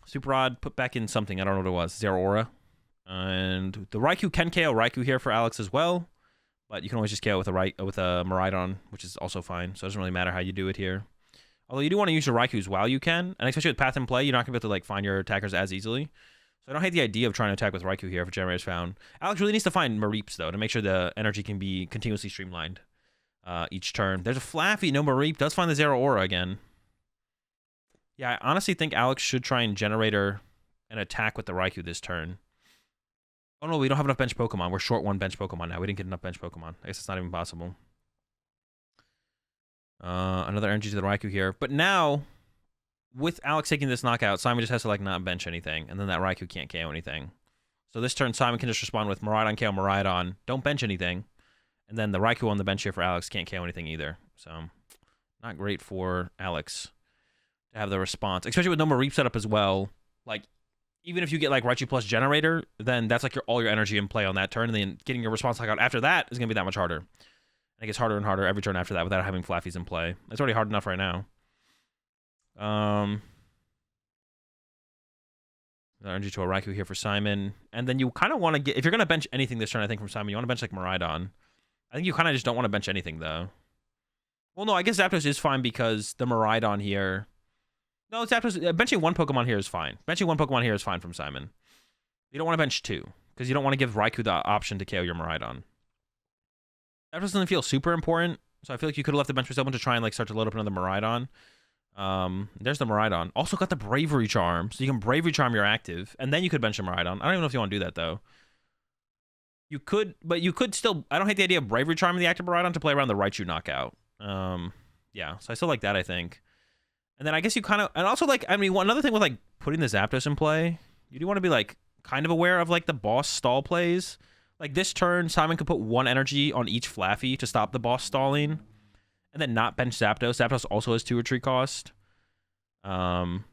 Super Rod, put back in something. I don't know what it was. Zero Aura. And the Raikou can KO Raikou here for Alex as well. But you can always just KO with a Miraidon, which is also fine. So it doesn't really matter how you do it here. Although you do want to use your Raikous while you can. And especially with Path and Play, you're not going to be able to like find your attackers as easily. So I don't hate the idea of trying to attack with Raikou here if a generator is found. Alex really needs to find Mareeps, though, to make sure the energy can be continuously streamlined each turn. There's a Flaffy. No, Mareep does find the Zero Aura again. Yeah, I honestly think Alex should try and generator an attack with the Raikou this turn. Oh, no, we don't have enough bench Pokemon. We're short 1 bench Pokemon now. We didn't get enough bench Pokemon. I guess it's not even possible. Another energy to the Raikou here. But now, with Alex taking this knockout, Simon just has to like not bench anything, and then that Raikou can't KO anything. So this turn, Simon can just respond with Miraidon, KO Miraidon. Don't bench anything. And then the Raikou on the bench here for Alex can't KO anything either. So, not great for Alex to have the response. Especially with no more Reap setup as well. Like, even if you get like Raichu plus Generator, then that's like all your energy in play on that turn. And then getting your response knockout after that is going to be that much harder. It gets harder and harder every turn after that without having Flaffies in play. It's already hard enough right now. Energy to a Raikou here for Simon. And then you kind of want to get... If you're going to bench anything this turn, I think, from Simon, you want to bench, like, Miraidon. I think you kind of just don't want to bench anything, though. Well, no, I guess Zapdos is fine because the Miraidon here... No, Zapdos... benching one Pokemon here is fine. Benching one Pokemon here is fine from Simon. You don't want to bench two, because you don't want to give Raikou the option to KO your Miraidon. Zapdos doesn't feel super important, so I feel like you could have left the bench for someone to try and, like, start to load up another Miraidon. There's the Miraidon. Also got the Bravery Charm, so you can Bravery Charm your active, and then you could bench a Miraidon. I don't even know if you want to do that, though. You could, but you could still... I don't hate the idea of Bravery Charming the active Miraidon to play around the Raichu knockout. Yeah, so I still like that, I think. And then I guess you kind of... And also, like, I mean, another thing with, like, putting the Zapdos in play, you do want to be, like, kind of aware of, like, the boss stall plays. Like, this turn, Simon could put one energy on each Flaffy to stop the boss stalling. And then not bench Zapdos. Zapdos also has 2 retreat cost. And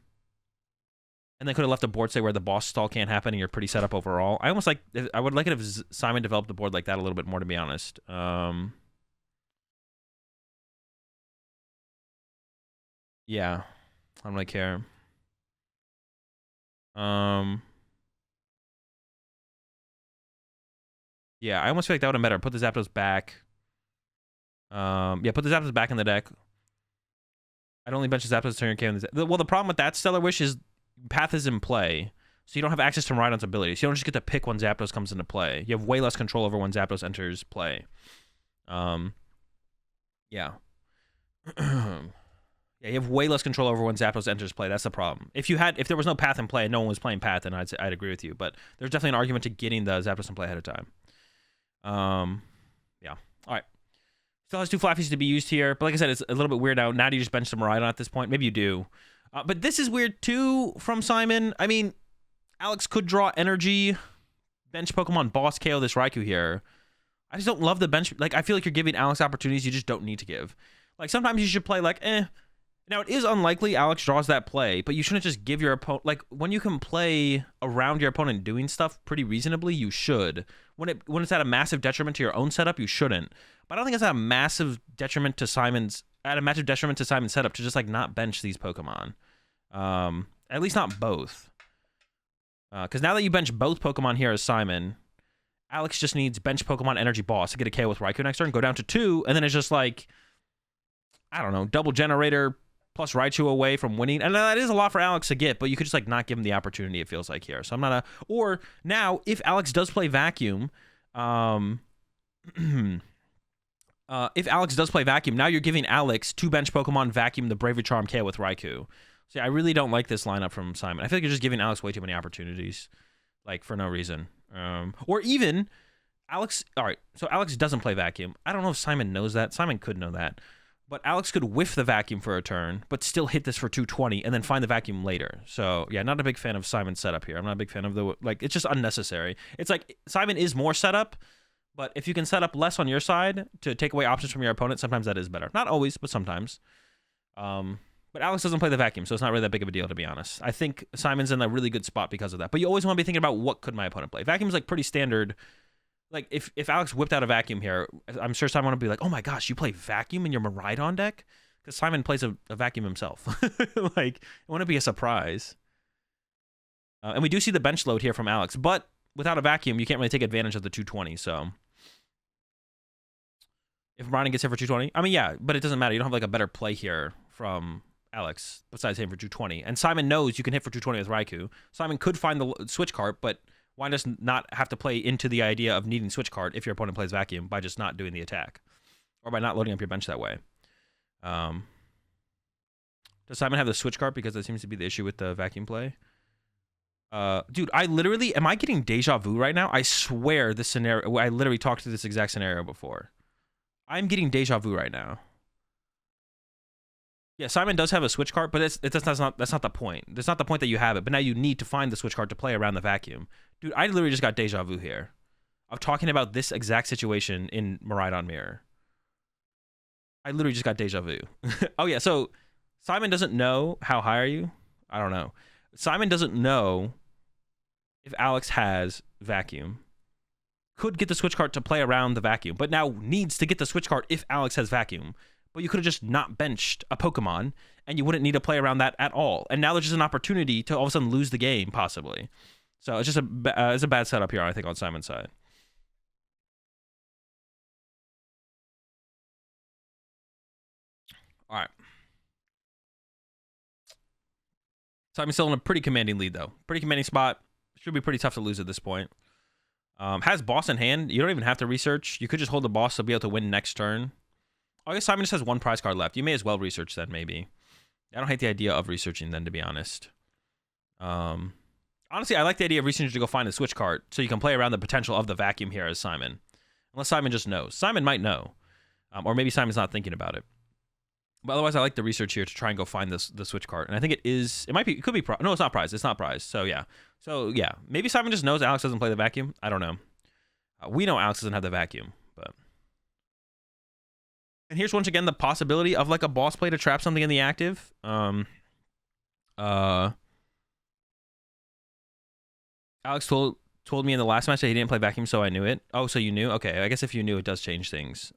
then could have left a board, say, where the boss stall can't happen and you're pretty set up overall. I almost like... I would like it if Simon developed the board like that a little bit more, to be honest. Yeah. I don't really care. Yeah, I almost feel like that would have been better. Put the Zapdos back. Yeah, put the Zapdos back in the deck. I'd only bench the Zapdos turn your KO. Well, the problem with that Stellar Wish is Path is in play, so you don't have access to Miraidon's abilities. You don't just get to pick when Zapdos comes into play. You have way less control over when Zapdos enters play. Yeah. Yeah, you have way less control over when Zapdos enters play. That's the problem. If there was no Path in play and no one was playing Path, then I'd agree with you. But there's definitely an argument to getting the Zapdos in play ahead of time. Yeah. All right. Still has 2 Flaffies to be used here, but like I said, it's a little bit weird now. Now do you just bench the Miraidon at this point? Maybe you do. But this is weird too from Simon. I mean, Alex could draw energy, bench Pokemon boss KO this Raikou here. I just don't love the bench. Like, I feel like you're giving Alex opportunities you just don't need to give. Like, sometimes you should play like, eh. Now, it is unlikely Alex draws that play, but you shouldn't just give your opponent... Like, when you can play around your opponent doing stuff pretty reasonably, you should. When it's at a massive detriment to your own setup, you shouldn't. But I don't think it's at a massive detriment to Simon's... At a massive detriment to Simon's setup to just, like, not bench these Pokemon. At least not both. Because now that you bench both Pokemon here as Simon, Alex just needs bench Pokemon Energy Boss to get a KO with Raikou next turn, go down to 2, and then it's just like... I don't know, double Generator... plus Raichu away from winning. And that is a lot for Alex to get, but you could just, like, not give him the opportunity, it feels like, here. So I'm not a... Or, now, if Alex does play Vacuum, if Alex does play Vacuum, now you're giving Alex 2 bench Pokemon Vacuum the Bravery Charm KO with Raikou. So yeah, I really don't like this lineup from Simon. I feel like you're just giving Alex way too many opportunities, like, for no reason. Or even, Alex... Alright, so Alex doesn't play Vacuum. I don't know if Simon knows that. Simon could know that. But Alex could whiff the Vacuum for a turn, but still hit this for 220 and then find the Vacuum later. So, yeah, not a big fan of Simon's setup here. I'm not a big fan of the... Like, it's just unnecessary. It's like, Simon is more setup, but if you can set up less on your side to take away options from your opponent, sometimes that is better. Not always, but sometimes. But Alex doesn't play the Vacuum, so it's not really that big of a deal, to be honest. I think Simon's in a really good spot because of that. But you always want to be thinking about what could my opponent play. Vacuum's, like, pretty standard... Like, if Alex whipped out a Vacuum here, I'm sure Simon would be like, oh my gosh, you play Vacuum in your Miraidon deck? Because Simon plays a Vacuum himself. Like, it wouldn't be a surprise. And we do see the bench load here from Alex, but without a Vacuum, you can't really take advantage of the 220, so... If Miraidon gets hit for 220, I mean, yeah, but it doesn't matter. You don't have, like, a better play here from Alex besides hitting for 220. And Simon knows you can hit for 220 with Raikou. Simon could find the switch card, but... Why just not have to play into the idea of needing switch card if your opponent plays Vacuum by just not doing the attack? Or by not loading up your bench that way? Does Simon have the switch card because that seems to be the issue with the Vacuum play? Dude, I literally... Am I getting deja vu right now? I swear this scenario... I literally talked to this exact scenario before. I'm getting deja vu right now. Yeah, Simon does have a switch card, but that's not the point. That's not the point that you have it. But now you need to find the switch card to play around the vacuum. Dude, I literally just got deja vu here of talking about this exact situation in Miraidon Mirror. I literally just got deja vu. Oh yeah, so Simon doesn't know. How high are you? I don't know. Simon doesn't know if Alex has vacuum. Could get the switch card to play around the vacuum, but now needs to get the switch card if Alex has vacuum. But you could have just not benched a Pokemon, and you wouldn't need to play around that at all. And now there's just an opportunity to all of a sudden lose the game, possibly. So it's just it's a bad setup here, I think, on Simon's side. All right. Simon's still in a pretty commanding lead, though. Pretty commanding spot. Should be pretty tough to lose at this point. Has boss in hand. You don't even have to research. You could just hold the boss to be able to win next turn. I guess Simon just has one prize card left. You may as well research then, maybe. I don't hate the idea of researching then, to be honest. Honestly, I like the idea of researching to go find a switch card so you can play around the potential of the vacuum here as Simon. Unless Simon just knows. Simon might know. Or maybe Simon's not thinking about it. But otherwise, I like the research here to try and go find the switch card. And I think it could be, no, it's not prize. It's not prize. So yeah. Maybe Simon just knows Alex doesn't play the vacuum. I don't know. We know Alex doesn't have the vacuum, but. And here's once again the possibility of like a boss play to trap something in the active. Alex told me in the last match that he didn't play vacuum, so I knew it. Oh, so you knew? Okay, I guess if you knew, it does change things.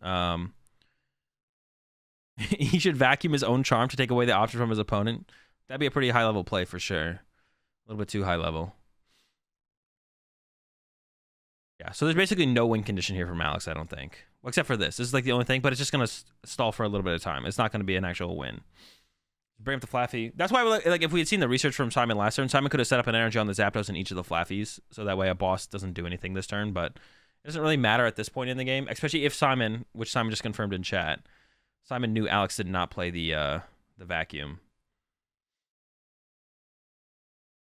He should vacuum his own charm to take away the option from his opponent. That'd be a pretty high level play for sure. A little bit too high level. Yeah, so there's basically no win condition here from Alex, I don't think. Well, except for this. This is like the only thing, but it's just going to stall for a little bit of time. It's not going to be an actual win. Bring up the Flaffy. That's why, like, if we had seen the research from Simon last turn, Simon could have set up an energy on the Zapdos in each of the Flaffies, so that way a boss doesn't do anything this turn, but it doesn't really matter at this point in the game, especially if Simon, which Simon just confirmed in chat, Simon knew Alex did not play the vacuum.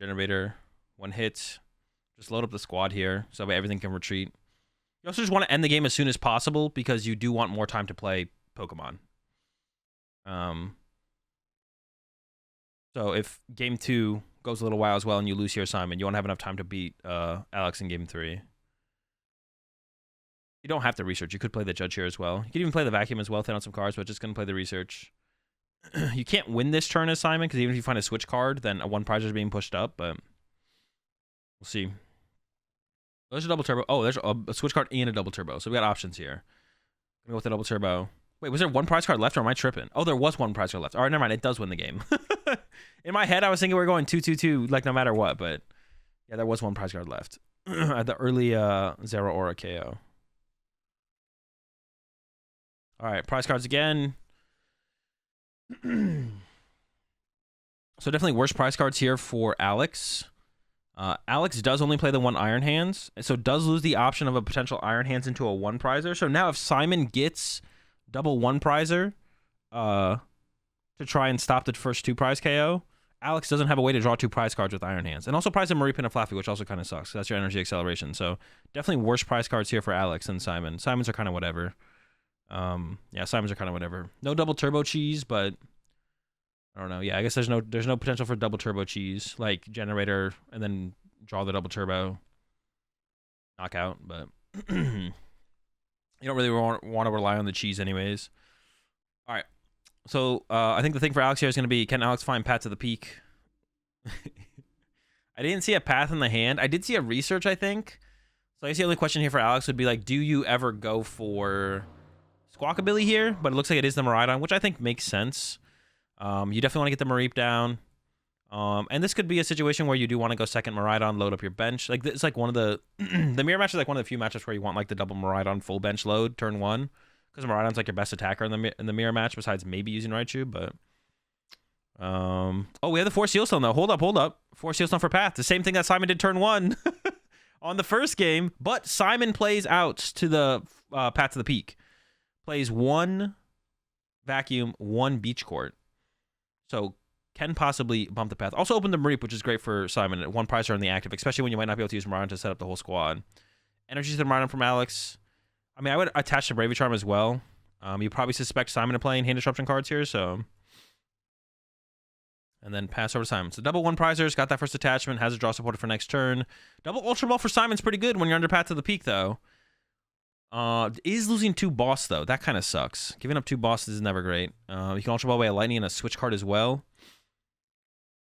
Generator, one hit. Just load up the squad here, so that way everything can retreat. You also just want to end the game as soon as possible, because you do want more time to play Pokemon. So if game 2 goes a little while as well and you lose here, Simon, you won't have enough time to beat Alex in game 3. You don't have to research. You could play the Judge here as well. You could even play the Vacuum as well, thin out some cards, but just going to play the research. You can't win this turn as Simon, because even if you find a switch card, then a one prize is being pushed up, but we'll see. There's a double turbo. Oh, there's a switch card and a double turbo. So we got options here. Gonna go with the double turbo. Wait, was there one prize card left, or am I tripping? Oh, there was one prize card left. All right, never mind. It does win the game. In my head, I was thinking we were going 2-2-2, like no matter what, but yeah, there was one prize card left at the early Zero Aura KO. All right, prize cards again. So definitely worse prize cards here for Alex. Alex does only play the one Iron Hands, so does lose the option of a potential Iron Hands into a one prizer. So now if Simon gets double one prizer to try and stop the first two prize KO, Alex doesn't have a way to draw two prize cards with Iron Hands. And also prize a Miraidon and a Flaffy, which also kind of sucks. That's your energy acceleration. So definitely worse prize cards here for Alex than Simon. Simon's are kind of whatever. Yeah, Simon's are kind of whatever. No double turbo cheese, but I don't know. Yeah, I guess there's no potential for double turbo cheese, like generator and then draw the double turbo knockout, but you don't really want to rely on the cheese anyways. All right. So I think the thing for Alex here is going to be, can Alex find Path to the Peak? I didn't see a path in the hand. I did see a research, I think. So I guess the only question here for Alex would be like, do you ever go for Squawkabilly here? But it looks like it is the Miraidon, which I think makes sense. You definitely want to get the Miraidon down. And this could be a situation where you do want to go second Miraidon, load up your bench. Like, it's like one of the the mirror match is like one of the few matches where you want like the double Miraidon full bench load turn one, because Miraidon's like your best attacker in the mirror match besides maybe using Raichu. But oh, we have the 4 Seal Stone though. Hold up. 4 Seal Stone for Path. The same thing that Simon did turn 1 on the first game, but Simon plays out to the Path to the Peak. Plays 1 Vacuum, 1 Beach Court. So can possibly bump the path. Also open the Miraidon, which is great for Simon. 1 prizer in the active, especially when you might not be able to use Miraidon to set up the whole squad. Energy to the Miraidon from Alex. I mean, I would attach the Bravely Charm as well. You probably suspect Simon of playing hand disruption cards here, so And then pass over to Simon. So double one prizers, got that first attachment, has a draw supported for next turn. Double Ultra Ball for Simon's pretty good when you're under Path to the Peak, though. Is losing 2 boss, though. That kind of sucks. Giving up 2 bosses is never great. You can Ultra Ball away a Lightning and a Switch card as well.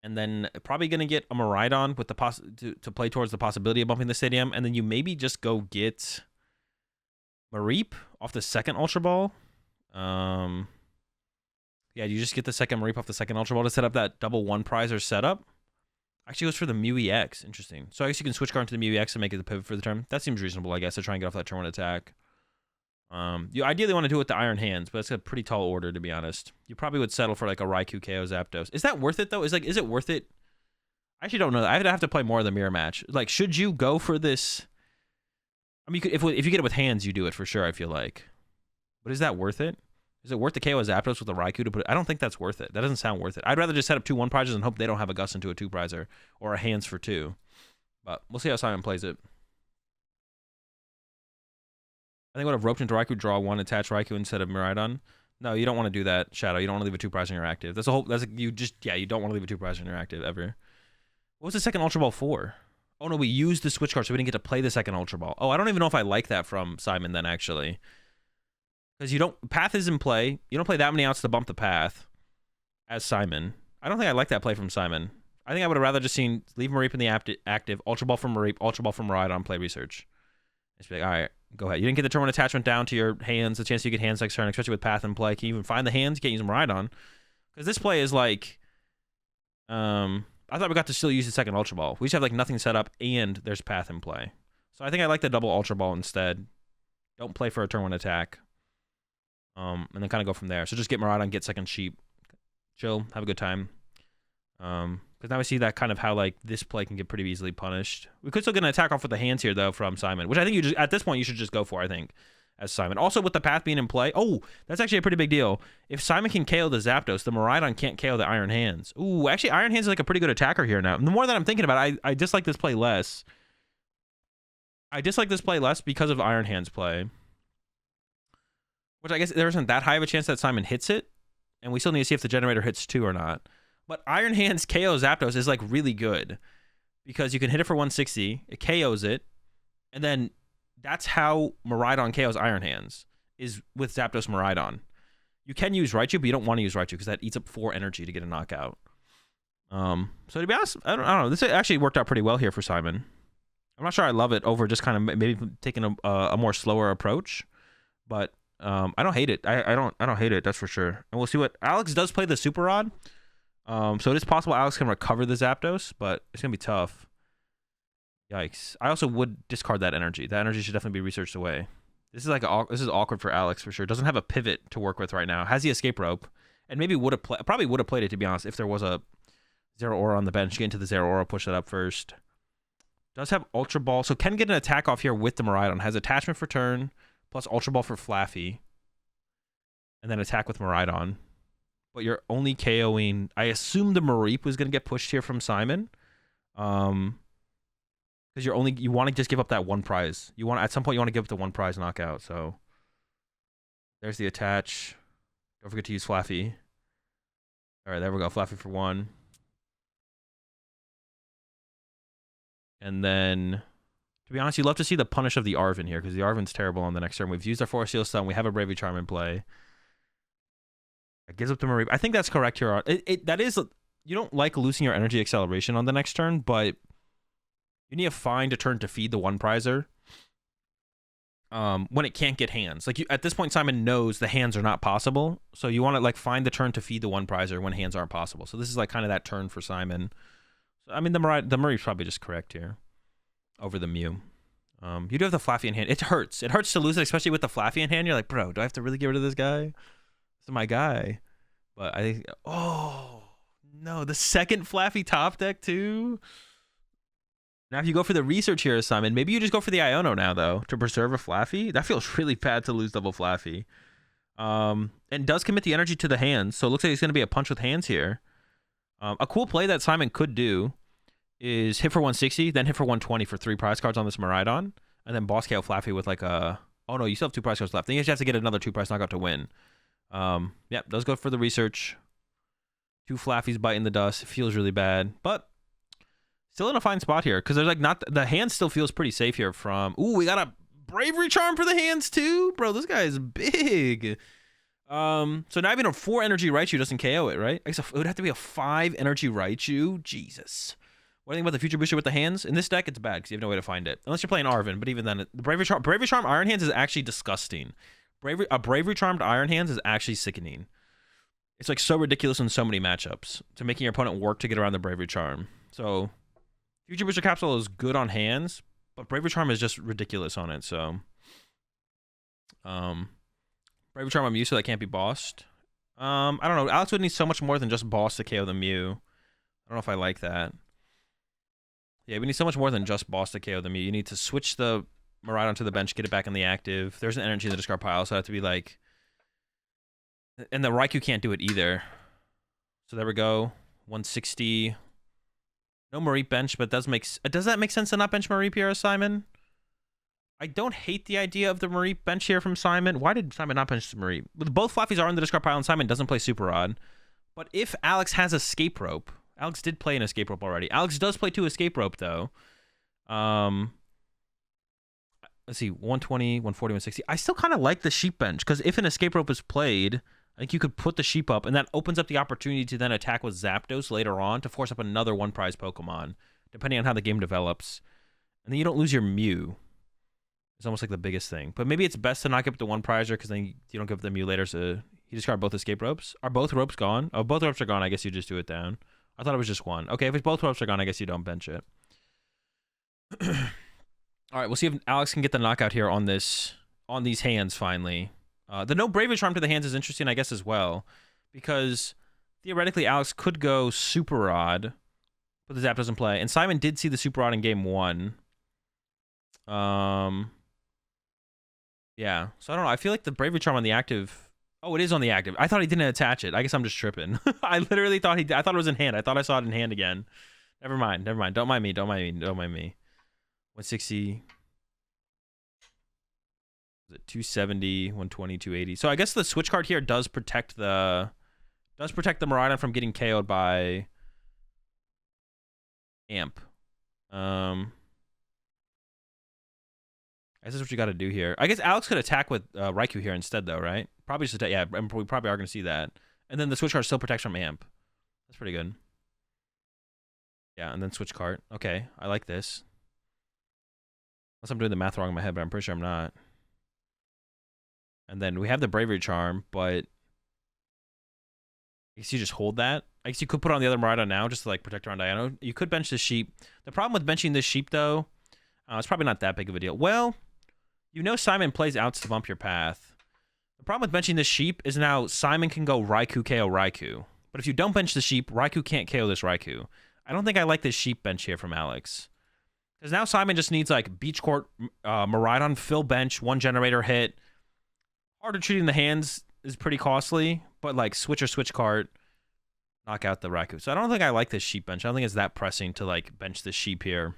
And then probably going to get a Miraidon with the to play towards the possibility of bumping the stadium. And then you maybe just go get Mareep off the second Ultra Ball. Yeah, you just get the second Mareep off the second Ultra Ball to set up that double one prizer setup. Actually goes for the Mew EX. Interesting. So I guess you can switch card into the Mew EX and make it the pivot for the turn. That seems reasonable, I guess, to try and get off that turn 1 attack. You ideally want to do it with the Iron Hands, but it's a pretty tall order, to be honest. You probably would settle for like a Raikou KO Zapdos. Is that worth it, though? Is it worth it? I actually don't know. I'd have to play more of the mirror match. Like, should you go for this? I mean, if you get it with hands, you do it for sure, I feel like. But is that worth it? Is it worth the KO Zapdos with a Raikou to put it? I don't think that's worth it. That doesn't sound worth it. I'd rather just set up 2 1-prizers and hope they don't have a Gus into a 2-prizer or a hands for 2. But we'll see how Simon plays it. I think I would have roped into Raikou, draw 1, attach Raikou instead of Miraidon. No, you don't want to do that, Shadow. You don't want to leave a 2-prizer in your active. That's a whole. You don't want to leave a 2-prizer in your active ever. What was the second Ultra Ball for? Oh no, we used the switch card, so we didn't get to play the second Ultra Ball. Oh, I don't even know if I like that from Simon then, actually. Because Path is in play. You don't play that many outs to bump the Path as Simon. I don't think I like that play from Simon. I think I would have rather just seen leave Mareep in the active, Ultra Ball from Mareep, Ultra Ball from Miraidon, play research. Just be like, all right, go ahead. You didn't get the turn 1 attachment down to your hands. The chance you get hands next turn, especially with Path in play. Can you even find the hands? You can't use Miraidon. Because this play is like, I thought we got to still use the second Ultra Ball. We just have like nothing set up and there's Path in play. So I think I like the double Ultra Ball instead. Don't play for a turn 1 attack. And then kind of go from there. So just get Miraidon, get second Sheep, chill, have a good time. Because now we see that kind of how like this play can get pretty easily punished. We could still get an attack off with the hands here though from Simon, which I think you just at this point you should just go for. I think as Simon. Also with the Path being in play, oh, that's actually a pretty big deal. If Simon can KO the Zapdos, the Miraidon can't KO the Iron Hands. Ooh, actually Iron Hands is like a pretty good attacker here now. The more that I'm thinking about it, I dislike this play less. I dislike this play less because of Iron Hands play. Which I guess there isn't that high of a chance that Simon hits it. And we still need to see if the generator hits 2 or not. But Iron Hands KO Zapdos is like really good. Because you can hit it for 160. It KOs it. And then that's how Miraidon KOs Iron Hands. Is with Zapdos Miraidon. You can use Raichu, but you don't want to use Raichu. Because that eats up 4 energy to get a knockout. So to be honest, I don't know. This actually worked out pretty well here for Simon. I'm not sure I love it over just kind of maybe taking a more slower approach. But I don't hate it. I don't hate it. That's for sure. And we'll see what Alex does play the Super Rod. So it is possible Alex can recover the Zapdos, but it's gonna be tough. Yikes! I also would discard that energy. That energy should definitely be researched away. This is this is awkward for Alex for sure. Doesn't have a pivot to work with right now. Has the escape rope, and maybe probably would have played it to be honest if there was a Zero Aura on the bench. Get into the Zero Aura, push that up first. Does have Ultra Ball, so can get an attack off here with the Miraidon. Has attachment for turn. Plus Ultra Ball for Flaffy. And then attack with Miraidon. But you're only KOing... I assume the Mareep was going to get pushed here from Simon. Because you want to just give up that 1 prize. At some point you want to give up the 1 prize knockout. So there's the attach. Don't forget to use Flaffy. Alright, there we go. Flaffy for 1. And then... To be honest, you love to see the punish of the Arven here, because the Arven's terrible on the next turn. We've used our Force Seal Stun. We have a Bravely Charm in play. It gives up the Mareep. I think that's correct here. That is... You don't like losing your energy acceleration on the next turn, but you need to find a turn to feed the 1-prizer when it can't get hands. Like at this point, Simon knows the hands are not possible, so you want to like find the turn to feed the 1-prizer when hands aren't possible. So this is like kind of that turn for Simon. So, I mean, the Mareep's probably just correct here. Over the Mew. You do have the Flaffy in hand. It hurts. It hurts to lose it, especially with the Flaffy in hand. You're like, bro, do I have to really get rid of this guy? This is my guy. But I think... Oh, no. The second Flaffy top deck, too? Now, if you go for the research here, Simon, maybe you just go for the Iono now, though, to preserve a Flaffy. That feels really bad to lose double Flaffy. And does commit the energy to the hands, so it looks like it's going to be a punch with hands here. A cool play that Simon could do is hit for 160, then hit for 120 for 3 prize cards on this Miraidon, and then boss KO Flaffy with like a... Oh no, you still have 2 prize cards left. Then you just have to get another 2 prize knockout to win. Yep, does go for the research. 2 Flaffies biting the dust. It feels really bad, but still in a fine spot here because there's like not the hand still feels pretty safe here from. Ooh, we got a Bravery Charm for the hands too, bro. This guy is big. So now even a 4 energy Raichu doesn't KO it, right? I guess it would have to be a 5 energy Raichu. Jesus. What do you think about the Future Booster with the hands? In this deck, it's bad because you have no way to find it. Unless you're playing Arvin, but even then, the Bravery Charm Iron Hands is actually disgusting. A Bravery Charmed Iron Hands is actually sickening. It's like so ridiculous in so many matchups to making your opponent work to get around the Bravery Charm. So, Future Booster Capsule is good on hands, but Bravery Charm is just ridiculous on it, so... Bravery Charm I'm used to that can't be bossed. I don't know. Alex would need so much more than just boss to KO the Mew. I don't know if I like that. Yeah, we need so much more than just boss to KO the Mew. You need to switch the Miraidon to the bench, get it back in the active. There's an energy in the discard pile, so I have to be like... And the Raikou can't do it either. So there we go. 160. No Mareep bench, but does that make sense to not bench Mareep here, Simon? I don't hate the idea of the Mareep bench here from Simon. Why did Simon not bench the Mareep? Both Flaffies are in the discard pile, and Simon doesn't play Super Rod. But if Alex has Escape Rope... Alex did play an Escape Rope already. Alex does play 2 Escape Rope, though. Let's see, 120, 140, 160. I still kind of like the Sheep bench, because if an Escape Rope is played, I think you could put the Sheep up, and that opens up the opportunity to then attack with Zapdos later on to force up another 1-prize Pokemon, depending on how the game develops. And then you don't lose your Mew. It's almost like the biggest thing. But maybe it's best to not give up the 1-prizer, because then you don't give the Mew later, so you discard both Escape Ropes. Are both ropes gone? Oh, both ropes are gone. I guess you just do it down. I thought it was just one. Okay, if both ropes are gone, I guess you don't bench it. All right, we'll see if Alex can get the knockout here on these hands finally. The no Bravery Charm to the hands is interesting, I guess, as well, because theoretically Alex could go Super Rod, but the Zap doesn't play. And Simon did see the Super Rod in game 1. Yeah, so I don't know. I feel like the Bravery Charm on the active... Oh, it is on the active. I thought he didn't attach it. I guess I'm just tripping. I literally thought I thought it was in hand. I thought I saw it in hand again. Never mind. Don't mind me. 160. Is it 270, 120, 280? So I guess the switch card here does protect the Miraidon from getting KO'd by Amp. I guess that's what you got to do here. I guess Alex could attack with Raikou here instead, though, right? Probably just attack. Yeah, we probably are going to see that. And then the switch card still protects from Amp. That's pretty good. Yeah, and then switch card. Okay, I like this. Unless I'm doing the math wrong in my head, but I'm pretty sure I'm not. And then we have the Bravery Charm, but I guess you just hold that. I guess you could put on the other Miraidon now just to like protect around Diano. You could bench this Sheep. The problem with benching this Sheep, though, it's probably not that big of a deal. Well, you know Simon plays outs to bump your path. The problem with benching this Sheep is now Simon can go Raikou KO Raikou. But if you don't bench the Sheep, Raikou can't KO this Raikou. I don't think I like this Sheep bench here from Alex. Because now Simon just needs like Beach Court, Miraidon, fill bench, 1 generator hit. Harder treating the hands is pretty costly, but like switch or switch card, knock out the Raikou. So I don't think I like this Sheep bench. I don't think it's that pressing to like bench this Sheep here.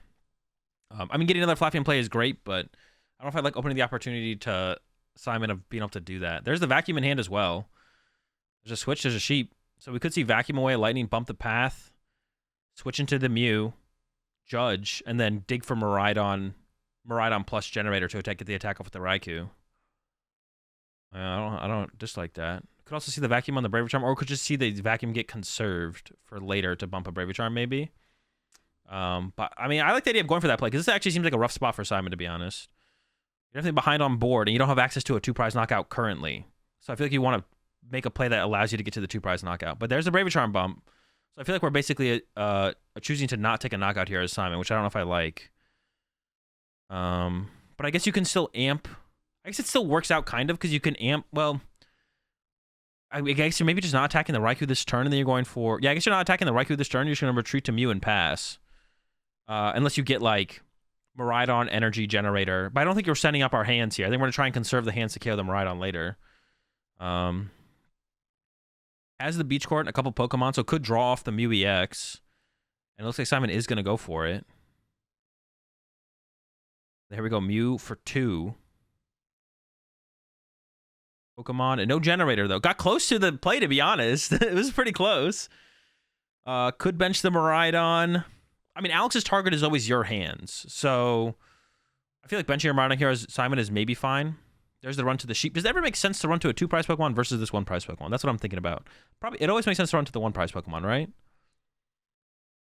I mean, getting another Flaffy in play is great, but I don't know if I like opening the opportunity to Simon of being able to do that. There's the Vacuum in hand as well. There's a switch, there's a Sheep. So we could see Vacuum away, Lightning, bump the path, switch into the Mew, Judge, and then dig for Miraidon plus Generator to get the attack off with the Raikou. I don't dislike that. Could also see the Vacuum on the Bravery Charm, or could just see the Vacuum get conserved for later to bump a Bravery Charm, maybe. But I mean, I like the idea of going for that play because this actually seems like a rough spot for Simon, to be honest. You're definitely behind on board, and you don't have access to a 2-prize knockout currently. So I feel like you want to make a play that allows you to get to the 2-prize knockout. But there's the Bravery Charm bump. So I feel like we're basically choosing to not take a knockout here as Simon, which I don't know if I like. But I guess you can still amp. I guess it still works out kind of because you can amp. Well, I guess you're maybe just not attacking the Raikou this turn, and then you're going for... Yeah, I guess you're not attacking the Raikou this turn. You're just going to retreat to Mew and pass. Unless you get, like, Miraidon Energy Generator. But I don't think you're setting up our hands here. I think we're going to try and conserve the hands to KO the Miraidon later. Has the Beach Court and a couple Pokemon, so could draw off the Mew EX. And it looks like Simon is going to go for it. There we go. Mew for 2. Pokemon. And no Generator, though. Got close to the play, to be honest. It was pretty close. Could bench the Miraidon. I mean, Alex's target is always your hands, so I feel like benching your Miraidon here as Simon is maybe fine. There's the run to the sheep. Does it ever make sense to run to a 2-prize Pokemon versus this 1-prize Pokemon? That's what I'm thinking about. Probably, it always makes sense to run to the 1-prize Pokemon, right?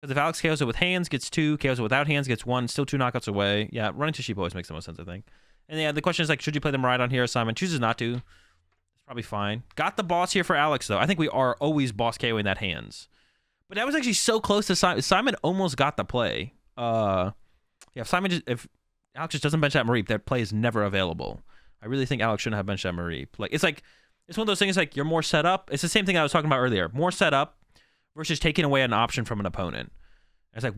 Because if Alex KOs it with hands, gets 2. KOs it without hands, gets 1. Still 2 knockouts away. Yeah, running to sheep always makes the most sense, I think. And yeah, the question is, like, should you play the Miraidon here? Simon chooses not to. It's probably fine. Got the boss here for Alex, though. I think we are always boss KOing that hands. But that was actually so close to Simon. Simon almost got the play. Yeah, if Alex just doesn't bench that Mareep, that play is never available. I really think Alex shouldn't have benched that Mareep. Like, it's one of those things, like, you're more set up. It's the same thing I was talking about earlier. More set up versus taking away an option from an opponent. It's like,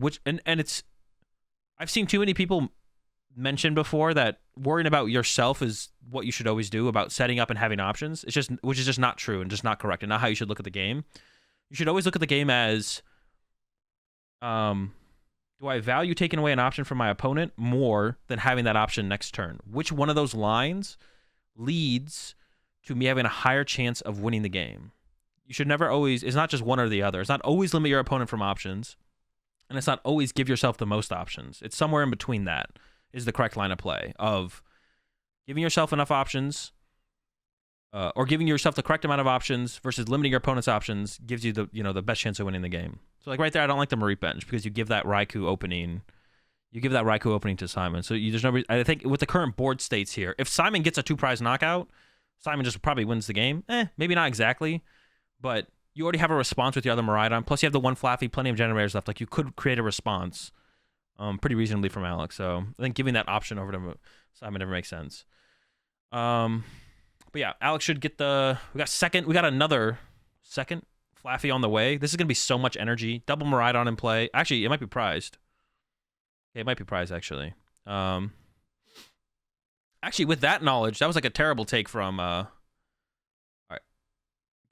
I've seen too many people mention before that worrying about yourself is what you should always do about setting up and having options. Which is just not true and just not correct and not how you should look at the game. You should always look at the game as, do I value taking away an option from my opponent more than having that option next turn? Which one of those lines leads to me having a higher chance of winning the game? You should never always, it's not just one or the other. It's not always limit your opponent from options, and it's not always give yourself the most options. It's somewhere in between that is the correct line of play of giving yourself enough options or giving yourself the correct amount of options versus limiting your opponent's options gives you the best chance of winning the game. So like right there, I don't like the Mareep bench because you give that Raikou opening. You give that Raikou opening to Simon. So there's no reason. I think with the current board states here, if Simon gets a 2-prize knockout, Simon just probably wins the game. Maybe not exactly, but you already have a response with your other Miraidon. Plus you have the one Flaffy, plenty of generators left. Like you could create a response pretty reasonably from Alex. So I think giving that option over to Simon never makes sense. But yeah, Alex should get we got another second Flaffy on the way. This is going to be so much energy. Double Miraidon in play. Actually, it might be prized. Okay, it might be prized, actually. Actually, with that knowledge, that was like a terrible take from... All right.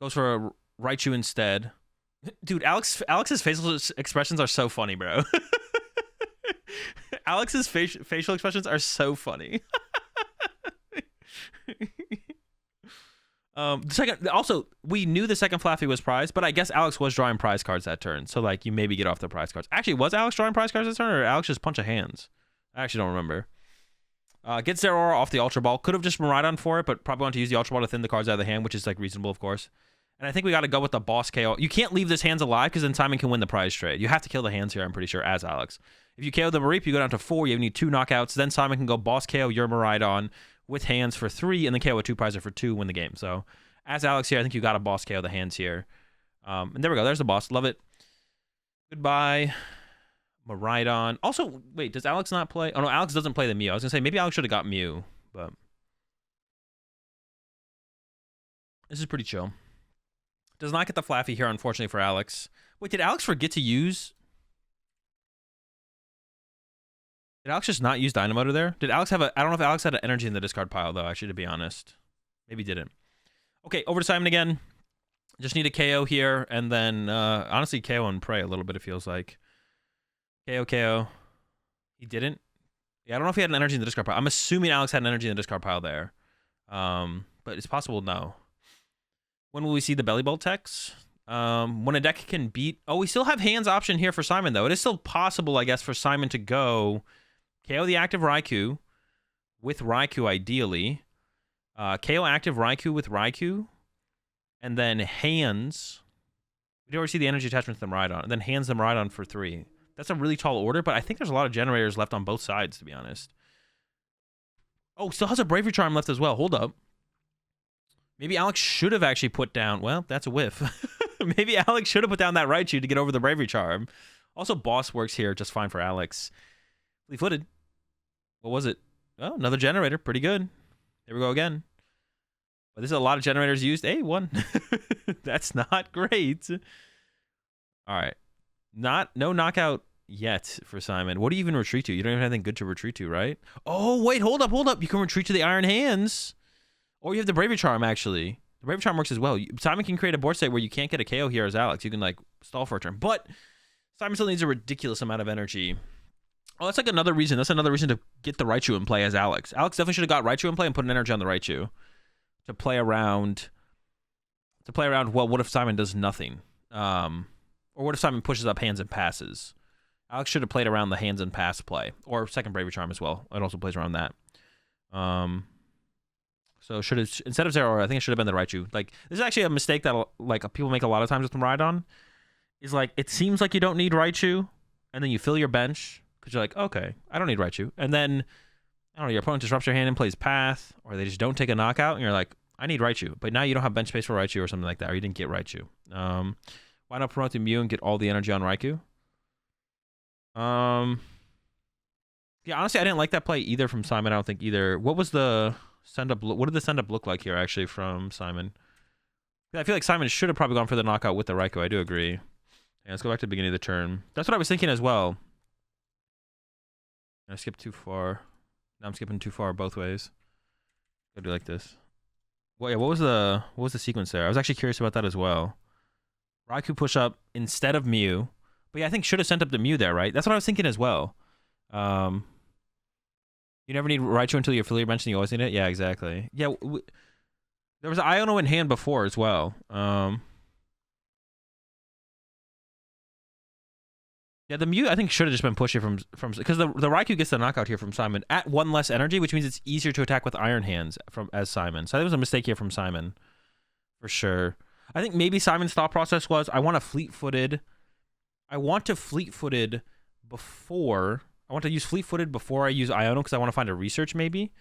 Goes for a Raichu instead. Dude, Alex's facial expressions are so funny, bro. Alex's facial expressions are so funny. Also, we knew the second Flaffy was prized, but I guess Alex was drawing prize cards that turn. So, like, you maybe get off the prize cards. Actually, was Alex drawing prize cards that turn, or Alex just punch of hands? I actually don't remember. Gets their aura off the Ultra Ball. Could have just Miraidon for it, but probably want to use the Ultra Ball to thin the cards out of the hand, which is, like, reasonable, of course. And I think we got to go with the boss KO. You can't leave this hands alive, because then Simon can win the prize trade. You have to kill the hands here, I'm pretty sure, as Alex. If you KO the Mareep, you go down to 4. You need 2 knockouts. Then Simon can go boss KO your Miraidon with hands for 3, and then KO a 2-prizer for 2, win the game. So... as Alex here, I think you got a boss KO the hands here. And there we go. There's the boss. Love it. Goodbye. Miraidon. Also, wait, does Alex not play? Oh, no, Alex doesn't play the Mew. I was going to say, maybe Alex should have got Mew, but... this is pretty chill. Does not get the Flaffy here, unfortunately, for Alex. Wait, did Alex forget to use... did Alex just not use Dynamotor there? Did Alex have a... I don't know if Alex had an energy in the discard pile, though, actually, to be honest. Maybe didn't. Okay, over to Simon again. Just need a KO here, and then, honestly, KO and pray a little bit, it feels like. KO. He didn't? Yeah, I don't know if he had an energy in the discard pile. I'm assuming Alex had an energy in the discard pile there. But it's possible, no. When will we see the Belly Bolt techs? When a deck can beat... oh, we still have hands option here for Simon, though. It is still possible, I guess, for Simon to go KO the active Raikou, with Raikou, ideally. KO active Raikou with Raikou, and then hands. We already see the energy attachment to the Miraidon, and then hands the Miraidon for 3. That's a really tall order, but I think there's a lot of generators left on both sides, to be honest. Oh, still has a Bravery Charm left as well. Hold up. Maybe Alex should have actually put down... well, that's a whiff. Maybe Alex should have put down that Raichu to get over the Bravery Charm. Also, Boss works here just fine for Alex. Fleet-footed. What was it? Oh, another generator. Pretty good. There we go again. But this is a lot of generators used. Hey, 1. That's not great. All right. No knockout yet for Simon. What do you even retreat to? You don't even have anything good to retreat to, right? Oh, wait, hold up. You can retreat to the Iron Hands. Or you have the Bravery Charm, actually. The Bravery Charm works as well. Simon can create a board state where you can't get a KO here as Alex. You can, like, stall for a turn. But Simon still needs a ridiculous amount of energy. Oh, that's like another reason. That's another reason to get the Raichu in play as Alex. Alex definitely should have got Raichu in play and put an energy on the Raichu to play around. Well, what if Simon does nothing? Or what if Simon pushes up hands and passes? Alex should have played around the hands and pass play. Or second Bravery Charm as well. It also plays around that. So should have, instead of Zeraora, I think it should have been the Raichu. Like, this is actually a mistake that like people make a lot of times with Miraidon. Is like, it seems like you don't need Raichu, and then you fill your bench, because you're like, okay, I don't need Raichu. And then, I don't know, your opponent disrupts your hand and plays Path, or they just don't take a knockout, and you're like, I need Raichu. But now you don't have bench space for Raichu or something like that, or you didn't get Raichu. Why not promote the Mew and get all the energy on Raikou? Yeah, honestly, I didn't like that play either from Simon. I don't think either. What was the send up? What did the send up look like here actually from Simon? I feel like Simon should have probably gone for the knockout with the Raikou. I do agree. Yeah, let's go back to the beginning of the turn. That's what I was thinking as well. I skipped too far. Now I'm skipping too far both ways. Go do like this. Well, yeah, what was the sequence there? I was actually curious about that as well. Raikou push up instead of Mew. But yeah, I think should have sent up the Mew there, right? That's what I was thinking as well. You never need Raichu until you fill your bench and you always need it? Yeah, exactly. Yeah, there was Iono in hand before as well. Yeah, the Mew I think should have just been pushed here from because the Raikou gets the knockout here from Simon at 1 less energy, which means it's easier to attack with Iron Hands as Simon. So I think it was a mistake here from Simon, for sure. I think maybe Simon's thought process was, I want to fleet-footed before. I want to use fleet-footed before I use Iono because I want to find a research maybe.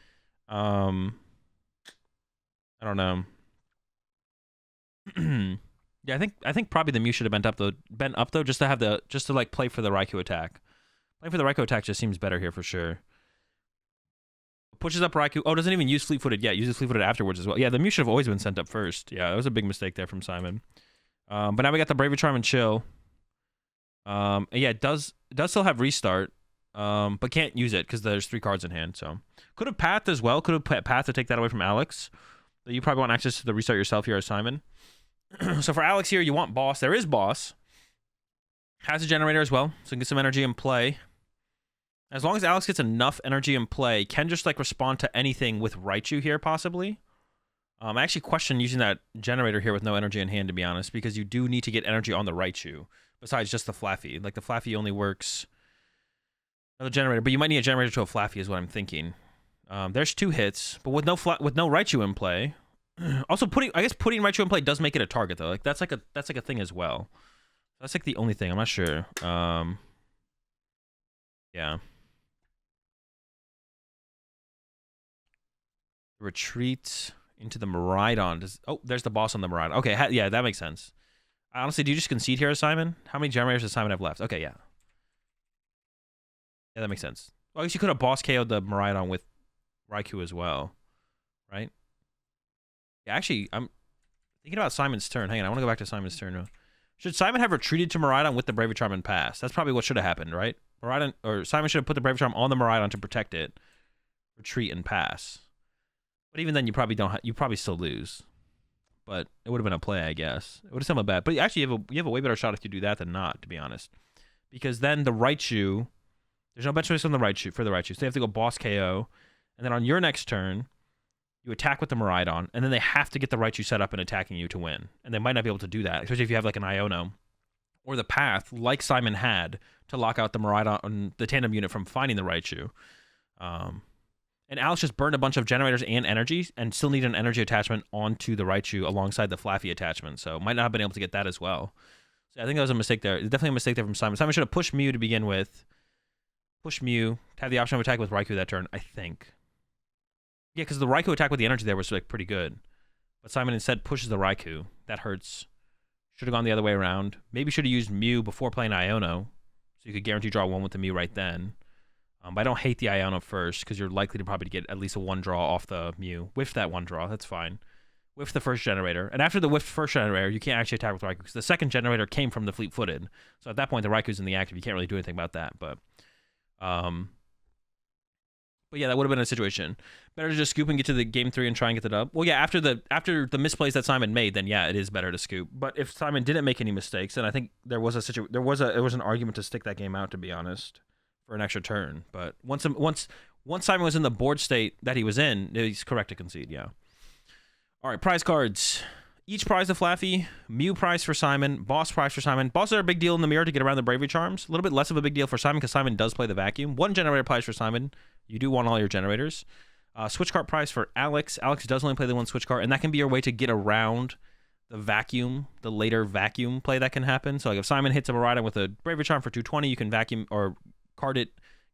I don't know. Yeah, I think probably the Mew should have bent up though, just to like play for the Raikou attack. Playing for the Raikou attack just seems better here for sure. Pushes up Raikou. Oh, doesn't even use fleet-footed yet. Uses fleet-footed afterwards as well. Yeah, the Mew should have always been sent up first. Yeah, that was a big mistake there from Simon. But now we got the Bravery Charm and Chill. And yeah, it does still have restart. But can't use it because there's 3 cards in hand. So could have Path as well. Could have Path to take that away from Alex. So you probably want access to the restart yourself here as Simon. So for Alex here, you want Boss. There is Boss. Has a generator as well, so you can get some energy in play. As long as Alex gets enough energy in play, can just like respond to anything with Raichu here possibly. I actually question using that generator here with no energy in hand, to be honest, because you do need to get energy on the Raichu besides just the Flaffy. Like the Flaffy only works the generator, but you might need a generator to a Flaffy is what I'm thinking. There's 2 hits, but with no Raichu in play. Also putting Raichu in play does make it a target though. Like that's like a thing as well. That's like the only thing. I'm not sure. Yeah. Retreat into the Miraidon. Oh, there's the boss on the Miraidon. Okay, yeah, that makes sense. Honestly, do you just concede here, Simon? How many generators does Simon have left? Okay, yeah. Yeah, that makes sense. Well, I guess you could have boss KO'd the Miraidon with Raikou as well, right? Yeah, actually, I'm thinking about Simon's turn. Hang on, I want to go back to Simon's turn. Should Simon have retreated to Miraidon with the Bravery Charm and pass? That's probably what should have happened, right? Simon should have put the Bravery Charm on the Miraidon to protect it, retreat and pass. But even then, you probably still lose. But it would have been a play, I guess. It would have sounded bad. But actually, you have a way better shot if you do that than not, to be honest. Because then the Raichu, there's no bench space on the Raichu for the Raichu, so they have to go boss KO, and then on your next turn, you attack with the Miraidon, and then they have to get the Raichu set up and attacking you to win. And they might not be able to do that, especially if you have like an Iono or the path, like Simon had, to lock out the Miraidon, the tandem unit from finding the Raichu. And Alex just burned a bunch of generators and energy, and still need an energy attachment onto the Raichu alongside the Flaffy attachment. So might not have been able to get that as well. So I think that was a mistake there. It's definitely a mistake there from Simon. Simon should have pushed Mew to begin with. Push Mew to have the option of attack with Raikou that turn, I think. Yeah, because the Raikou attack with the energy there was like pretty good. But Simon instead pushes the Raikou. That hurts. Should have gone the other way around. Maybe should have used Mew before playing Iono, so you could guarantee draw 1 with the Mew right then. But I don't hate the Iono first, because you're likely to probably get at least a 1 draw off the Mew. Whiff that 1 draw, that's fine. Whiff the first generator. And after the whiffed first generator, you can't actually attack with Raikou, because the second generator came from the fleet-footed. So at that point, the Raikou's in the active. You can't really do anything about that. But yeah, that would have been a situation. Better to just scoop and get to the game 3 and try and get the dub. Well, yeah, after the misplays that Simon made, then yeah, it is better to scoop. But if Simon didn't make any mistakes, then I think there was an argument to stick that game out, to be honest, for an extra turn. But once Simon was in the board state that he was in, he's correct to concede. Yeah. All right, prize cards. Each prize to Flaffy, Mew prize for Simon, Boss prize for Simon. Bosses are a big deal in the mirror to get around the Bravery Charms. A little bit less of a big deal for Simon because Simon does play the vacuum. 1 generator prize for Simon. You do want all your generators. Switch cart prize for Alex. Alex does only play the 1 switch cart, and that can be your way to get around the vacuum, the later vacuum play that can happen. So like if Simon hits a Miraidon with a Bravery Charm for 220, you can vacuum or card it,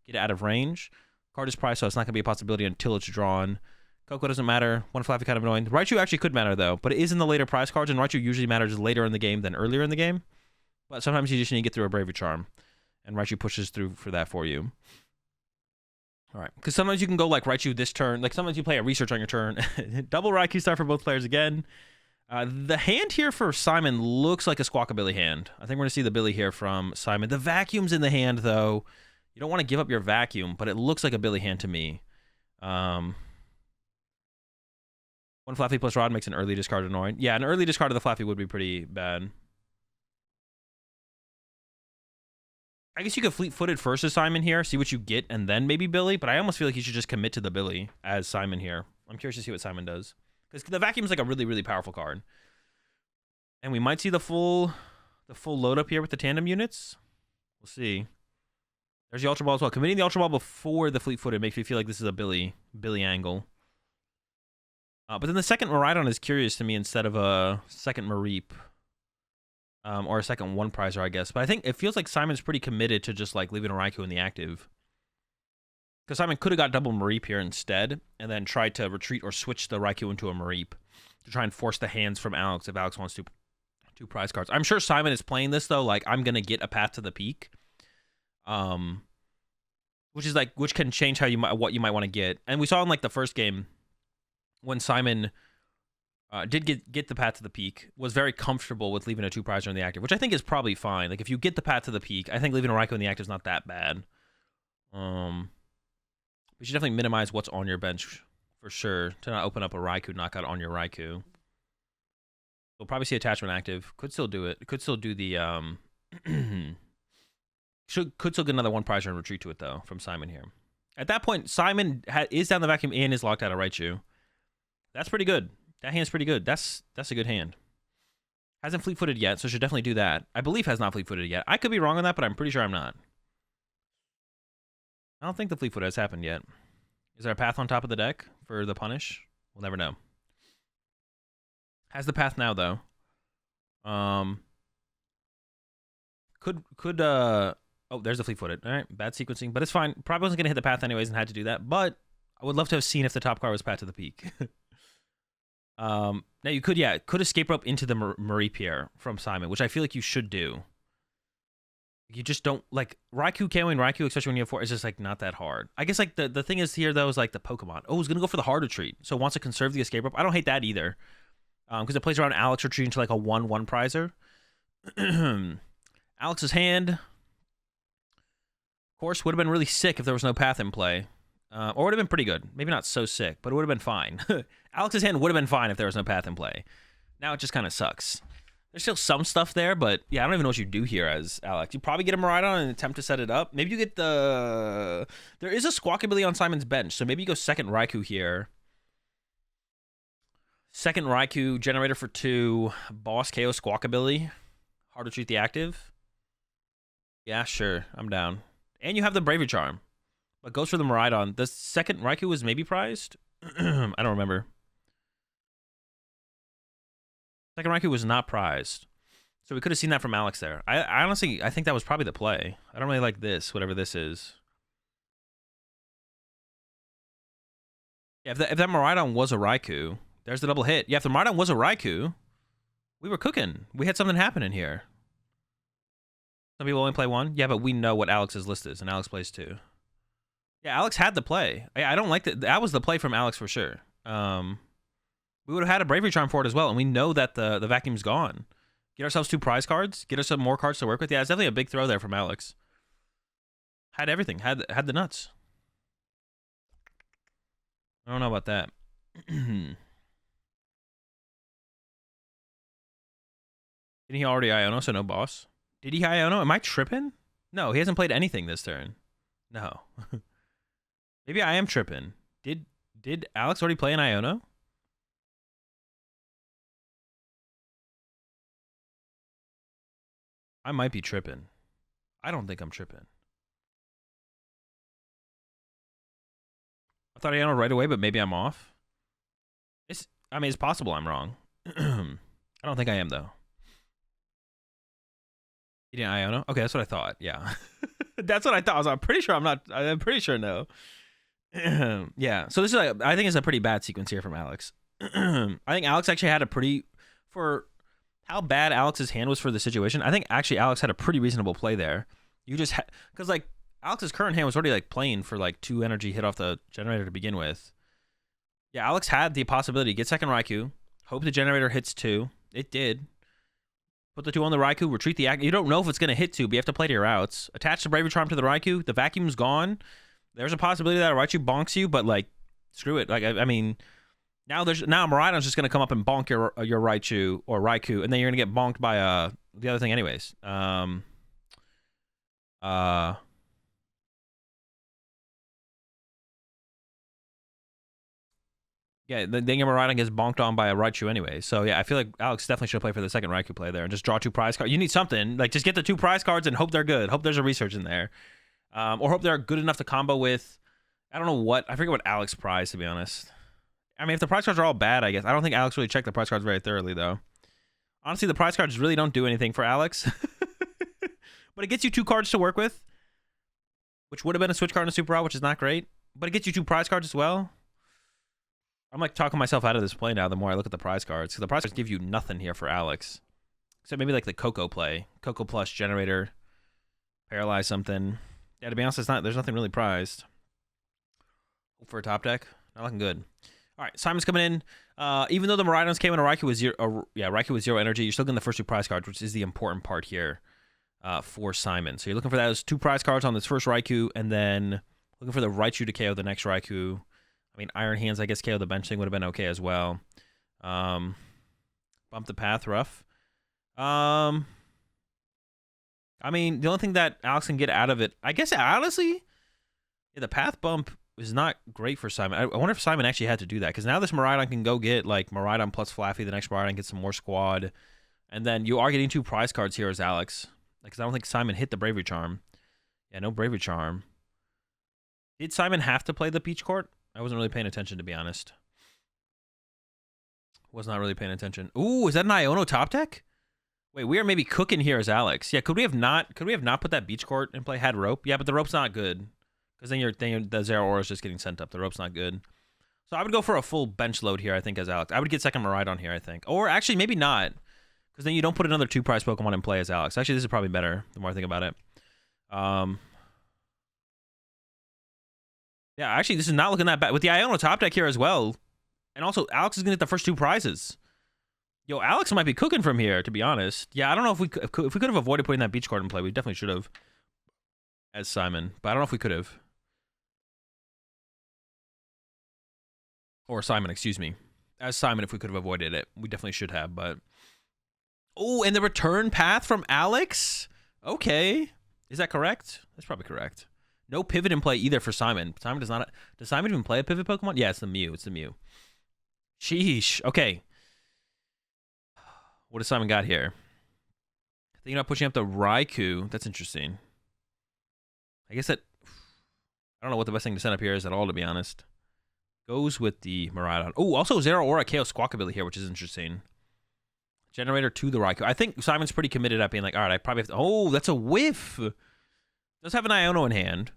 get it out of range. Card is prize, so it's not going to be a possibility until it's drawn. Coco doesn't matter. 1 Flaffy kind of annoying. Raichu actually could matter though, but it is in the later prize cards, and Raichu usually matters later in the game than earlier in the game. But sometimes you just need to get through a Bravery Charm, and Raichu pushes through for that for you. All right, because sometimes you can go like Raichu this turn. Like sometimes you play a research on your turn. Double Raikou Star for both players again. The hand here for Simon looks like a Squawkabilly hand. I think we're going to see the Billy here from Simon. The vacuum's in the hand, though. You don't want to give up your vacuum, but it looks like a Billy hand to me. 1 Flaffy plus Rod makes an early discard annoying. Yeah, an early discard of the Flaffy would be pretty bad. I guess you could fleet-footed first as Simon here, see what you get, and then maybe Billy, but I almost feel like you should just commit to the Billy as Simon here. I'm curious to see what Simon does. Because the vacuum's like a really, really powerful card. And we might see the full load up here with the tandem units. We'll see. There's the Ultra Ball as well. Committing the Ultra Ball before the fleet-footed makes me feel like this is a Billy angle. But then the second Miraidon is curious to me instead of a second Mareep. Or a second 1 prizer, I guess. But I think it feels like Simon's pretty committed to just like leaving a Raikou in the active. Because Simon could have got double Mareep here instead, and then tried to retreat or switch the Raikou into a Mareep to try and force the hands from Alex if Alex wants 2 prize cards. I'm sure Simon is playing this though, like I'm gonna get a path to the peak, which can change what you might want to get. And we saw in like the first game when Simon did get the path to the peak, was very comfortable with leaving a 2 prizer in the active, which I think is probably fine. Like if you get the path to the peak, I think leaving a Raikou in the active is not that bad. We should definitely minimize what's on your bench for sure to not open up a Raikou knockout on your Raikou. We'll probably see attachment active. Could still do it. Could still do the could still get another 1 prizer and retreat to it though from Simon here. At that point, Simon is down the vacuum and is locked out of Raichu. That's pretty good. That hand's pretty good. That's a good hand. Hasn't fleet-footed yet, so should definitely do that. I believe has not fleet-footed yet. I could be wrong on that, but I'm pretty sure I'm not. I don't think the fleet-foot has happened yet. Is there a path on top of the deck for the punish? We'll never know. Has the path now, though. Oh, there's the fleet-footed. All right, bad sequencing, but it's fine. Probably wasn't going to hit the path anyways and had to do that, but I would love to have seen if the top card was path to the peak. Now you could escape rope into the Mareep here from Simon, which I feel like you should do. You just don't, like, Raikou KOing Raikou, especially when you have 4, is just, like, not that hard. I guess, like, the thing is here, though, is, like, the Pokemon. Oh, he's going to go for the hard retreat, so wants to conserve the escape rope. I don't hate that either, because it plays around Alex retreating to, like, a 1/1 prizer. Alex's hand, of course, would have been really sick if there was no path in play. Or would have been pretty good. Maybe not so sick, but it would have been fine. Alex's hand would have been fine if there was no path in play. Now it just kind of sucks. There's still some stuff there, but yeah, I don't even know what you do here as Alex. You probably get a Miraidon and attempt to set it up. Maybe you get the... There is a Squawkabilly on Simon's bench, so maybe you go second Raikou here. Second Raikou, generator for 2, boss KO Squawkabilly. Hard to treat the active. Yeah, sure, I'm down. And you have the Bravery Charm. But goes for the Miraidon. The second Raikou was maybe prized? I don't remember. Second Raikou was not prized. So we could have seen that from Alex there. I honestly, I think that was probably the play. I don't really like this, whatever this is. Yeah, if that Miraidon was a Raikou, there's the double hit. Yeah, if the Miraidon was a Raikou, we were cooking. We had something happen in here. Some people only play 1. Yeah, but we know what Alex's list is, and Alex plays 2. Yeah, Alex had the play. I don't like that. That was the play from Alex for sure. We would have had a Bravery Charm for it as well, and we know that the vacuum's gone. Get ourselves 2 prize cards. Get us some more cards to work with. Yeah, it's definitely a big throw there from Alex. Had everything. Had the nuts. I don't know about that. Didn't he already Iono, so no boss? Did he Iono? Am I tripping? No, he hasn't played anything this turn. No. Maybe I am tripping. Did Alex already play an Iono? I might be tripping. I don't think I'm tripping. I thought I know right away, but maybe I'm off. I mean, it's possible I'm wrong. I don't think I am, though. You didn't Iono? Okay, that's what I thought. Yeah. That's what I thought. I'm pretty sure I'm not. I'm pretty sure no. Yeah. So this is like, I think it's a pretty bad sequence here from Alex. I think Alex actually had a pretty, for how bad Alex's hand was for the situation, I think actually Alex had a pretty reasonable play there. You just because like Alex's current hand was already like playing for like 2 energy hit off the generator to begin with. Yeah, Alex had the possibility to get second Raikou, hope the generator hits 2. It did. Put the 2 on the Raikou, retreat the active. You don't know if it's going to hit 2, but you have to play to your outs. Attach the Bravery Charm to the Raikou. The vacuum's gone. There's a possibility that a Raichu bonks you, but like, screw it. Like, I mean, now Miraidon's just going to come up and bonk your Raichu or Raikou, and then you're going to get bonked by the other thing anyways. Yeah, then your Miraidon gets bonked on by a Raichu anyway. So yeah, I feel like Alex definitely should play for the second Raikou play there and just draw 2 prize cards. You need something. Like, just get the 2 prize cards and hope they're good. Hope there's a research in there. Or hope they're good enough to combo with, I don't know what, I forget what Alex prized, to be honest. I mean, if the prize cards are all bad, I guess. I don't think Alex really checked the prize cards very thoroughly, though. Honestly, the prize cards really don't do anything for Alex. But it gets you 2 cards to work with, which would have been a switch card in a Super Raw, which is not great. But it gets you 2 prize cards as well. I'm like talking myself out of this play now the more I look at the prize cards. Because the prize cards give you nothing here for Alex. Except maybe like the Coco play. Coco plus generator. Paralyze something. Yeah, to be honest, there's nothing really prized. Hope for a top deck. Not looking good. All right, Simon's coming in. Even though the Miraidons came in a Raikou with 0, Raikou with 0 energy, you're still getting the first 2 prize cards, which is the important part here for Simon. So you're looking for those 2 prize cards on this first Raikou, and then looking for the Raichu to KO the next Raikou. I mean, Iron Hands, I guess, KO the bench thing would have been okay as well. Bump the path, rough. I mean, the only thing that Alex can get out of it, I guess, honestly, yeah, the path bump is not great for Simon. I wonder if Simon actually had to do that, because now this Miraidon can go get, like, Miraidon plus Flaffy, the next Miraidon, get some more squad, and then you are getting 2 prize cards here as Alex, because I don't think Simon hit the Bravery Charm. Yeah, no Bravery Charm. Did Simon have to play the Peach Court? I wasn't really paying attention, to be honest. Was not really paying attention. Ooh, is that an Iono top deck? Wait, we are maybe cooking here as Alex. Yeah, could we have not put that Beach Court and play had rope? Yeah, but the rope's not good. Because then the Zero Aura is just getting sent up. The rope's not good. So I would go for a full bench load here, I think, as Alex. I would get second Miraidon here, I think. Or actually, maybe not. Because then you don't put another 2 prize Pokemon in play as Alex. Actually, this is probably better, the more I think about it. Yeah, actually, this is not looking that bad. With the Iono top deck here as well. And also, Alex is going to get the first 2 prizes. Yo, Alex might be cooking from here, to be honest. Yeah, I don't know if we could have avoided putting that Beach Card in play. We definitely should have. As Simon. But I don't know if we could have. Or Simon, excuse me. As Simon, if we could have avoided it. We definitely should have, but... Oh, and the return path from Alex? Okay. Is that correct? That's probably correct. No pivot in play either for Simon. Simon does not... Does Simon even play a pivot Pokemon? Yeah, it's the Mew. It's the Mew. Sheesh. Okay. What has Simon got here? Thinking about pushing up the Raikou. That's interesting. I guess that... I don't know what the best thing to set up here is at all, to be honest. Goes with the Miraidon. Oh, also Zero Aura KO Squawkabilly here, which is interesting. Generator to the Raikou. I think Simon's pretty committed at being like, all right, I probably have to... Oh, that's a whiff! Does have an Iono in hand.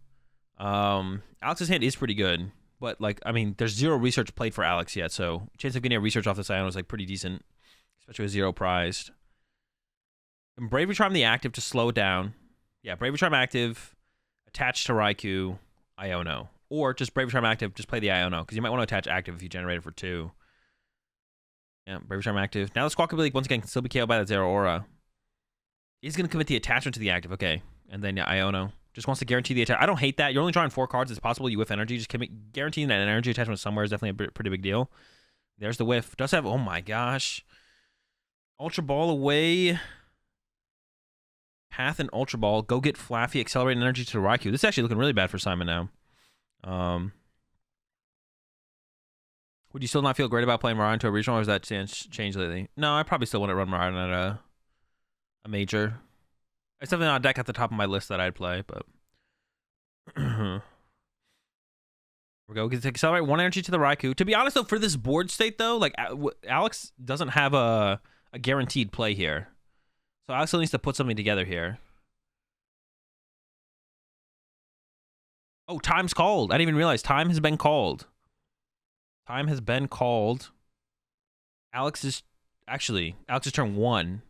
Alex's hand is pretty good. But, like, I mean, there's 0 research played for Alex yet, so chance of getting a research off this Iono is, like, pretty decent. Especially with 0 prized. And Bravery Charm the active to slow it down. Yeah, Bravery Charm active, attached to Raikou, Iono. Or just Bravery Charm active, just play the Iono, because you might want to attach active if you generate it for 2. Yeah, Bravery Charm active. Now the Squawkabilly, once again, can still be KO'd by that Zero Aura. He's going to commit the attachment to the active, okay. And then, yeah, Iono. Just wants to guarantee the attack. I don't hate that. You're only drawing 4 cards. It's possible you whiff energy. Just guaranteeing that an energy attachment somewhere is definitely a pretty big deal. There's the whiff. Does have... Oh, my gosh. Ultra Ball away. Path and Ultra Ball. Go get Flaffy. Accelerate energy to Raikou. This is actually looking really bad for Simon now. Would you still not feel great about playing Miraidon to a regional, or has that changed lately? No, I probably still want to run Miraidon at a major. It's definitely not a deck at the top of my list that I'd play, but here we go. We can accelerate 1 energy to the Raikou. To be honest, though, for this board state, though, like Alex doesn't have a guaranteed play here, so Alex still needs to put something together here. Oh, time's called. I didn't even realize time has been called. Time has been called. Alex's turn 1.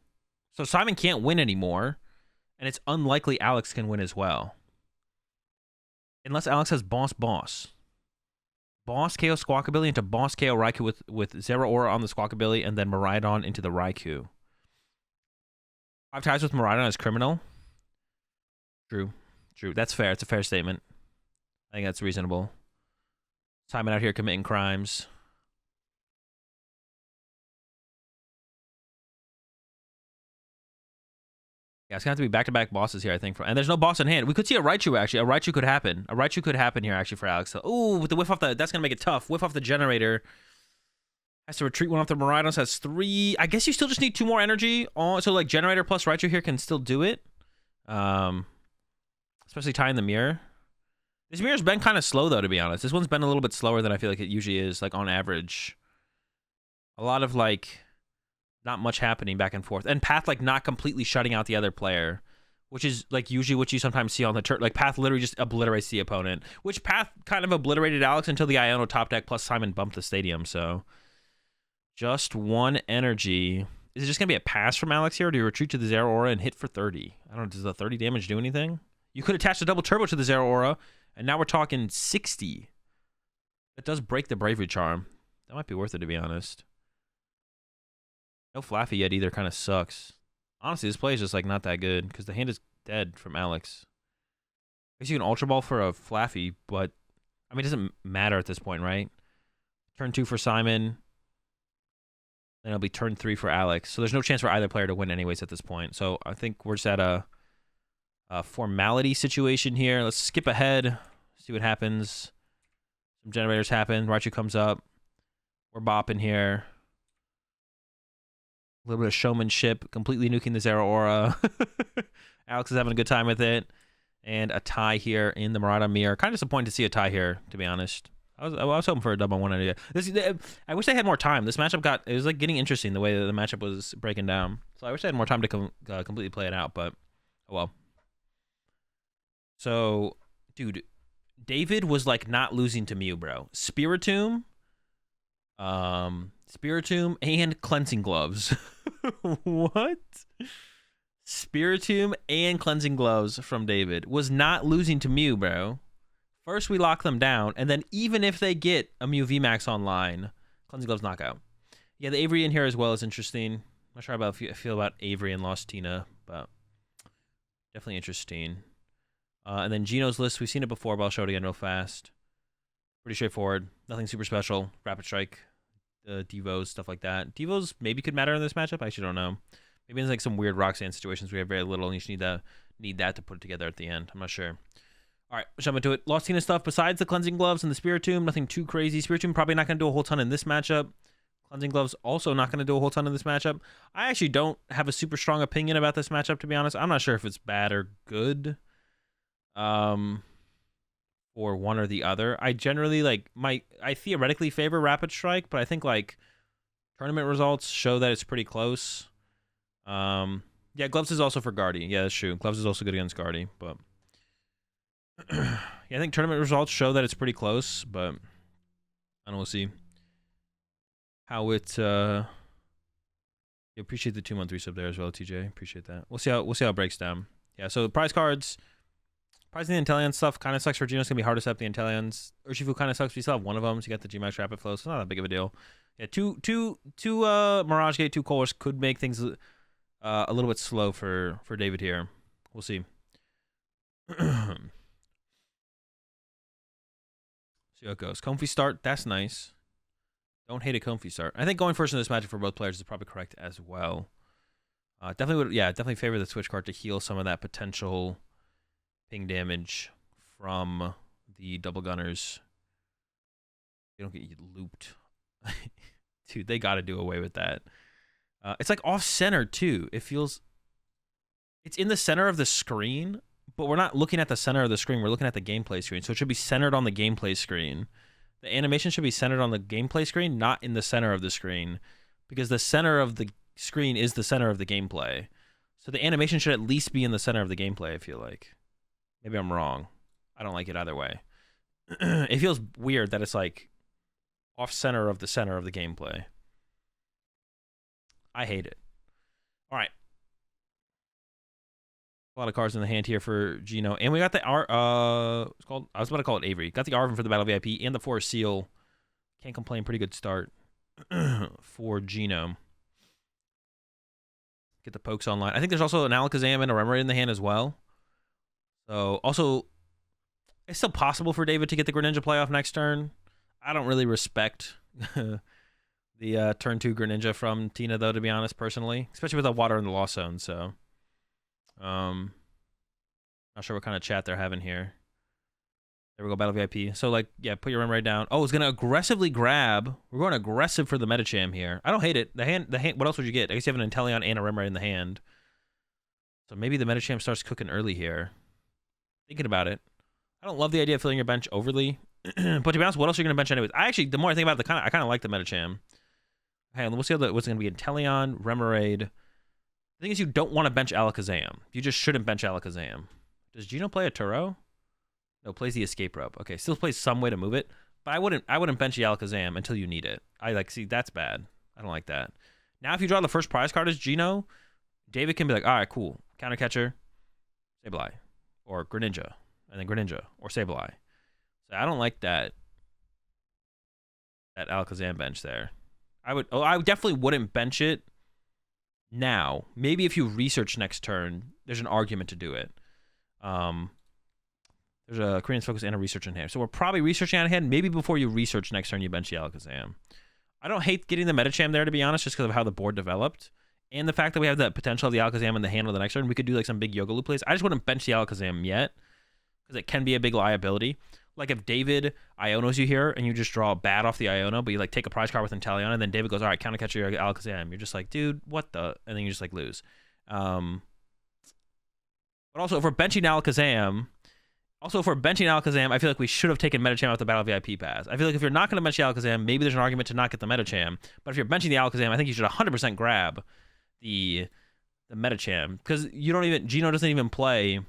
So Simon can't win anymore, and it's unlikely Alex can win as well. Unless Alex has Boss KO Squawkabilly into Boss KO Raikou with Zeraora on the Squawkabilly, and then Miraidon into the Raikou. 5 ties with Miraidon as criminal. True. That's fair. It's a fair statement. I think that's reasonable. Simon out here committing crimes. Yeah, it's going to have to be back-to-back bosses here, I think. And there's no boss in hand. We could see a Raichu, actually. A Raichu could happen. A Raichu could happen here, actually, for Alex. Ooh, with the whiff off the... That's going to make it tough. Whiff off the generator. Has to retreat one off the Miraidon. Has 3... I guess you still just need 2 more energy. So, like, generator plus Raichu here can still do it. Especially tying the mirror. This mirror's been kind of slow, though, to be honest. This one's been a little bit slower than I feel like it usually is, like, on average. A lot of, like, not much happening back and forth. And Path, like, not completely shutting out the other player, which is, like, usually what you sometimes see on the turn. Like, Path literally just obliterates the opponent, which Path kind of obliterated Alex until the Iono top deck plus Simon bumped the stadium, so... Just 1 energy. Is it just going to be a pass from Alex here, or do you retreat to the Zeraora and hit for 30? I don't know, does the 30 damage do anything? You could attach a double turbo to the Zeraora, and now we're talking 60. That does break the Bravery Charm. That might be worth it, to be honest. No Flaffy yet either, kind of sucks. Honestly, this play is just like not that good, because the hand is dead from Alex. I guess you can Ultra Ball for a Flaffy, but I mean, it doesn't matter at this point, right? Turn 2 for Simon. Then it'll be turn 3 for Alex. So there's no chance for either player to win anyways at this point. So I think we're just at a formality situation here. Let's skip ahead, see what happens. Some generators happen. Raichu comes up. We're bopping here. A little bit of showmanship. Completely nuking the Zeraora. Alex is having a good time with it. And a tie here in the Miraidon mirror. Kind of disappointed to see a tie here, to be honest. I was hoping for a double 1 idea. I wish they had more time. This matchup it was like getting interesting the way that the matchup was breaking down. So I wish I had more time to completely play it out, but oh well. So, dude, David was like not losing to Mew, bro. Spiritomb and Cleansing Gloves. What? Spiritomb and Cleansing Gloves from David was not losing to Mew, bro. First, we lock them down, and then even if they get a Mew VMAX online, Cleansing Gloves knockout. Yeah, the Avery in here as well is interesting. I'm not sure about I feel about Avery and Lost Tina, but definitely interesting. And then Geno's list, we've seen it before, but I'll show it again real fast. Pretty straightforward. Nothing super special. Rapid Strike, Devos, stuff like that. Devos maybe could matter in this matchup. I actually don't know. Maybe in like some weird Roxanne situations we have very little, and you just need that to put it together at the end. I'm not sure. All right, jump into it. Lost Tina stuff besides the Cleansing Gloves and the Spiritomb, nothing too crazy. Spiritomb probably not going to do a whole ton in this matchup. Cleansing Gloves also not going to do a whole ton in this matchup. I actually don't have a super strong opinion about this matchup, to be honest. I'm not sure if it's bad or good. Or one or the other. I generally I theoretically favor Rapid Strike, but I think like tournament results show that it's pretty close. Yeah, Gloves is also for Guardy. Yeah, that's true. Gloves is also good against Guardy, but yeah, I think tournament results show that it's pretty close, but I don't know, we'll see how it you appreciate the 2-1-3 sub there as well, TJ. Appreciate that. We'll see how it breaks down. Yeah, so prize cards, prizing the Inteleon stuff kind of sucks for Geno. It's gonna be hard to set up the Inteleons. Urshifu kind of sucks, but you still have one of them, so you got the Gmax Rapid Flow, so it's not that big of a deal. Yeah, two Mirage Gate, 2 Colors could make things a little bit slow for David here. We'll see. See how it goes. Comfy start, that's nice. Don't hate a comfy start. I think going first in this matchup for both players is probably correct as well. Definitely favor the Switch card to heal some of that potential ping damage from the double gunners. They don't get looped. Dude, they got to do away with that. It's like off-center, too. It feels... It's in the center of the screen, but we're not looking at the center of the screen. We're looking at the gameplay screen. So it should be centered on the gameplay screen. The animation should be centered on the gameplay screen, not in the center of the screen, because the center of the screen is the center of the gameplay. So the animation should at least be in the center of the gameplay, I feel like. Maybe I'm wrong. I don't like it either way. It feels weird that it's like off center of the gameplay. I hate it. All right. A lot of cards in the hand here for Gino. And we got the it's called, I was about to call it Avery. Got the Arvin for the Battle VIP and the Forest Seal. Can't complain. Pretty good start for Gino. Get the pokes online. I think there's also an Alakazam and a Remoraid in the hand as well. So also, it's still possible for David to get the Greninja playoff next turn. I don't really respect the turn 2 Greninja from Tina, though, to be honest, personally. Especially with the water in the Lost Zone, so. Not sure what kind of chat they're having here. There we go, Battle VIP. So, like, yeah, put your Remoraid down. Oh, it's going to aggressively grab. We're going aggressive for the Medicham here. I don't hate it. The hand, what else would you get? I guess you have an Inteleon and a Remoraid in the hand. So maybe the Medicham starts cooking early here. Thinking about it. I don't love the idea of filling your bench overly. But to be honest, what else are you going to bench anyways? I actually, the more I think about it, I kind of like the Medicham. Okay, we'll see what's going to be Inteleon, Remoraid. The thing is, you don't want to bench Alakazam. You just shouldn't bench Alakazam. Does Gino play a Turo? No, plays the Escape Rope. Okay, still plays some way to move it, but I wouldn't bench the Alakazam until you need it. See, that's bad. I don't like that. Now, if you draw the first prize card as Gino, David can be like, all right, cool. Counter Catcher, Sableye, or Greninja, and then Greninja, or Sableye. So I don't like that Alakazam bench there. I definitely wouldn't bench it now. Maybe if you research next turn, there's an argument to do it. There's a Korean's Focus and a research in here. So we're probably researching out ahead. Maybe before you research next turn, you bench the Alakazam. I don't hate getting the Medicham there, to be honest, just because of how the board developed. And the fact that we have the potential of the Alakazam in the hand of the next turn. We could do like some big Yoga Loop plays. I just wouldn't bench the Alakazam yet, because it can be a big liability. Like if David Ionos you here, and you just draw a bad off the Iono, but you like take a prize card with Inteleon, and then David goes, all right, counter catch your Alakazam. You're just like, dude, what the? And then you just like lose. But also, if we're benching Alakazam, I feel like we should have taken Medicham out the Battle VIP pass. I feel like if you're not going to bench the Alakazam, maybe there's an argument to not get the Medicham. But if you're benching the Alakazam, I think you should 100% grab the Medicham, because Gino doesn't even play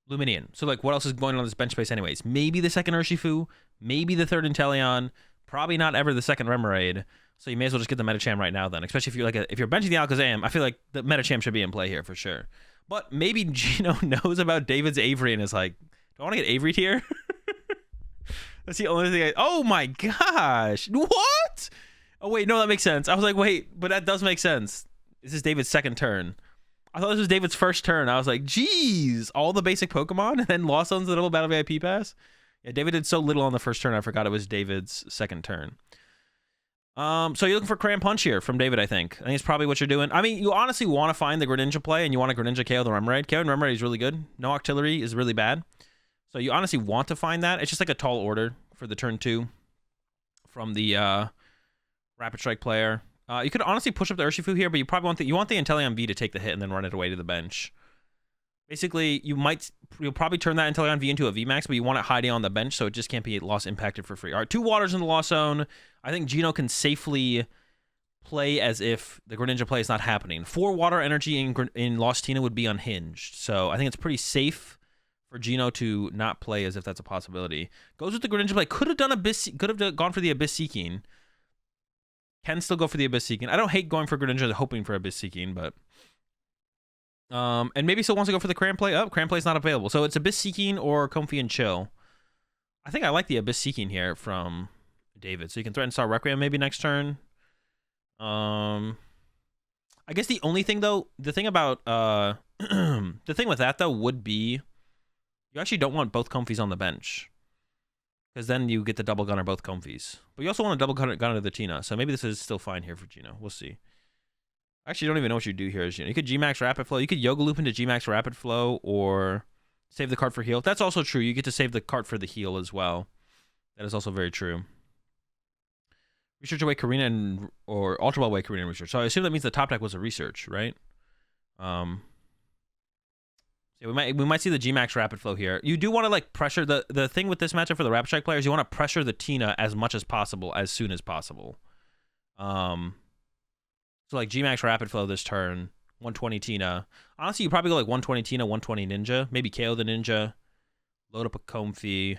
Luminion. So like, what else is going on this bench space anyways? Maybe the second Urshifu, maybe the third Inteleon, probably not ever the second Remoraid. So you may as well just get the Medicham right now then. Especially if you're benching the Alakazam, I feel like the Medicham should be in play here for sure. But maybe Gino knows about David's Avery and is like, do I want to get Avery here? That's the only thing oh my gosh. What? Oh wait, no, that makes sense. I was like, wait, but that does make sense. This is David's second turn. I thought this was David's first turn. I was like, geez, all the basic Pokemon and then Lost Zone's the little Battle VIP pass. Yeah, David did so little on the first turn, I forgot it was David's second turn. So you're looking for Cram Punch here from David, I think. I think it's probably what you're doing. I mean, you honestly want to find the Greninja play, and you want a Greninja KO the Remoraid. KO and Remoraid is really good. No Octillery is really bad. So you honestly want to find that. It's just like a tall order for the turn 2 from the Rapid Strike player. You could honestly push up the Urshifu here, but you probably want the Inteleon V to take the hit and then run it away to the bench. Basically, you'll probably turn that Inteleon V into a VMAX, but you want it hiding on the bench, so it just can't be lost impacted for free. All right, 2 waters in the Lost Zone. I think Gino can safely play as if the Greninja play is not happening. 4 water energy in Lost Tina would be unhinged, so I think it's pretty safe for Gino to not play as if that's a possibility. Goes with the Greninja play. Could have gone for the Abyss Seeking. Can still go for the Abyss Seeking. I don't hate going for Greninja hoping for Abyss Seeking, but and maybe still wants to go for the Cram play. Oh, Cram play is not available. So it's Abyss Seeking or Comfy and Chill. I think I like the Abyss Seeking here from David. So you can threaten Star Requiem maybe next turn. I guess the only thing though, the thing about the thing with that though would be you actually don't want both Comfies on the bench, because then you get the double gunner both Comfies. But you also want a double gunner the Tina. So maybe this is still fine here for Gino. We'll see. I actually don't even know what you do here. You could G-Max Rapid Flow. You could Yoga Loop into G-Max Rapid Flow or save the card for heal. That's also true. You get to save the card for the heal as well. That is also very true. Research away Karina or Ultra Ball away Karina research. So I assume that means the top deck was a research, right? So we might see the G-Max Rapid Flow here. You do want to like pressure the thing with this matchup for the Rapid Strike players. You want to pressure the Tina as much as possible, as soon as possible. So like G-Max Rapid Flow this turn, 120 Tina. Honestly, you probably go like 120 Tina, 120 Ninja. Maybe KO the Ninja. Load up a Comfy.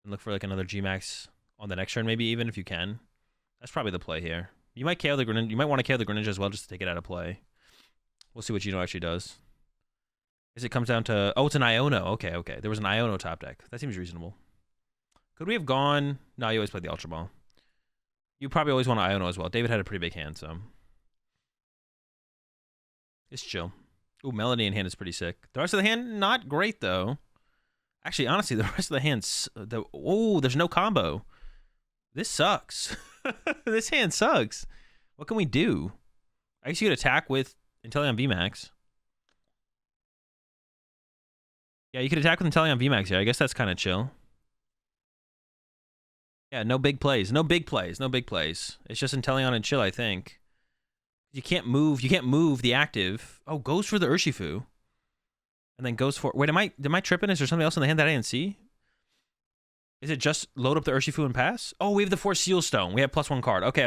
And look for like another G-Max on the next turn, maybe even if you can. That's probably the play here. You might KO the Greninja. You might want to KO the Greninja as well just to take it out of play. We'll see what Gino actually does. As it comes down to... Oh, it's an Iono. Okay, okay. There was an Iono top deck. That seems reasonable. Could we have gone... No, you always play the Ultra Ball. You probably always want an Iono as well. David had a pretty big hand, so... It's chill. Ooh, Melody in hand is pretty sick. The rest of the hand, not great, though. Actually, honestly, the rest of the hand's... Oh, there's no combo. This sucks. This hand sucks. What can we do? I guess you could attack with Inteleon VMAX. Yeah, you could attack with Inteleon VMAX here. I guess that's kind of chill. Yeah, no big plays. No big plays. No big plays. It's just Inteleon and chill, I think. You can't move. You can't move the active. Oh, goes for the Urshifu. And then goes for... Wait, am I tripping? Is there something else in the hand that I didn't see? Is it just load up the Urshifu and pass? Oh, we have the 4 Seal Stone. We have +1 card. Okay.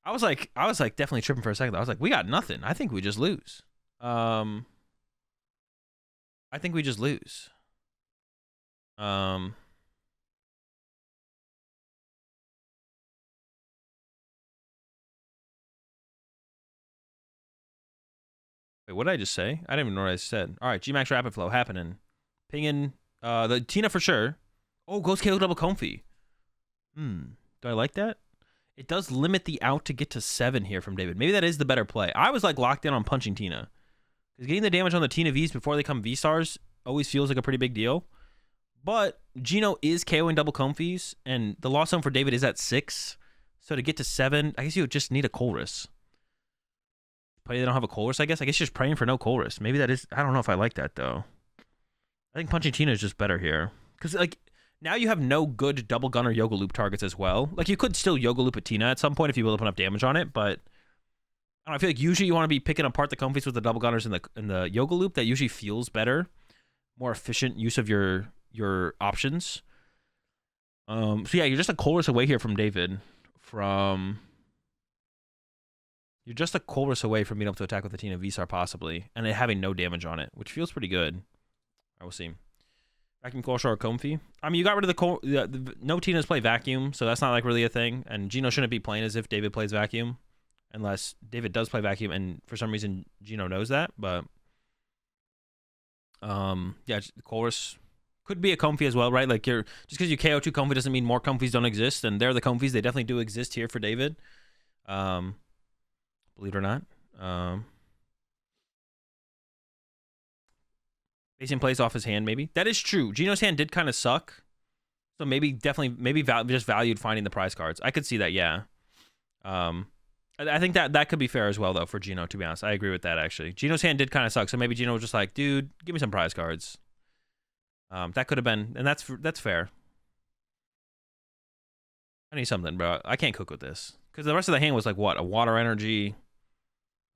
I was like definitely tripping for a second. I was like, we got nothing. I think we just lose. I think we just lose. Wait, what did I just say? I didn't even know what I said. All right, G-Max Rapid Flow happening. Pinging the Tina for sure. Oh, goes KO double Comfy. Do I like that? It does limit the out to get to 7 here from David. Maybe that is the better play. I was like locked in on punching Tina. Because getting the damage on the Tina Vs before they come V-Stars always feels like a pretty big deal. But Gino is KOing double Comfies, and the loss zone for David is at 6. So to get to 7, I guess you would just need a Colress. But they don't have a Colress, I guess. I guess you're just praying for no Colress. Maybe that is... I don't know if I like that, though. I think punching Tina is just better here. Because, like, now you have no good double gunner Yoga Loop targets as well. Like, you could still Yoga Loop a Tina at some point if you build up enough damage on it, but... I feel like usually you want to be picking apart the Comfies with the double gunners in the Yoga Loop. That usually feels better. More efficient use of your options. So yeah, you're just a Colress away here from David. You're just a Colress away from being able to attack with the Tina V-Star possibly, and it having no damage on it, which feels pretty good. I will see. Vacuum Colress or Comfy. I mean, you got rid of the no Tinas play Vacuum, so that's not like really a thing. And Gino shouldn't be playing as if David plays Vacuum, unless David does play Vacuum, and for some reason Gino knows that. But yeah, Colress could be a Comfy as well, right? Like just because you KO 2 Comfy doesn't mean more Comfies don't exist, and they're the Comfies. They definitely do exist here for David. Believe it or not. Facing plays off his hand, maybe. That is true. Gino's hand did kind of suck. So maybe just valued finding the prize cards. I could see that, yeah. I think that could be fair as well, though, for Gino, to be honest. I agree with that, actually. Gino's hand did kind of suck, so maybe Gino was just like, dude, give me some prize cards. That could have been, and that's fair. I need something, bro. I can't cook with this. Because the rest of the hand was like, what? A water energy. It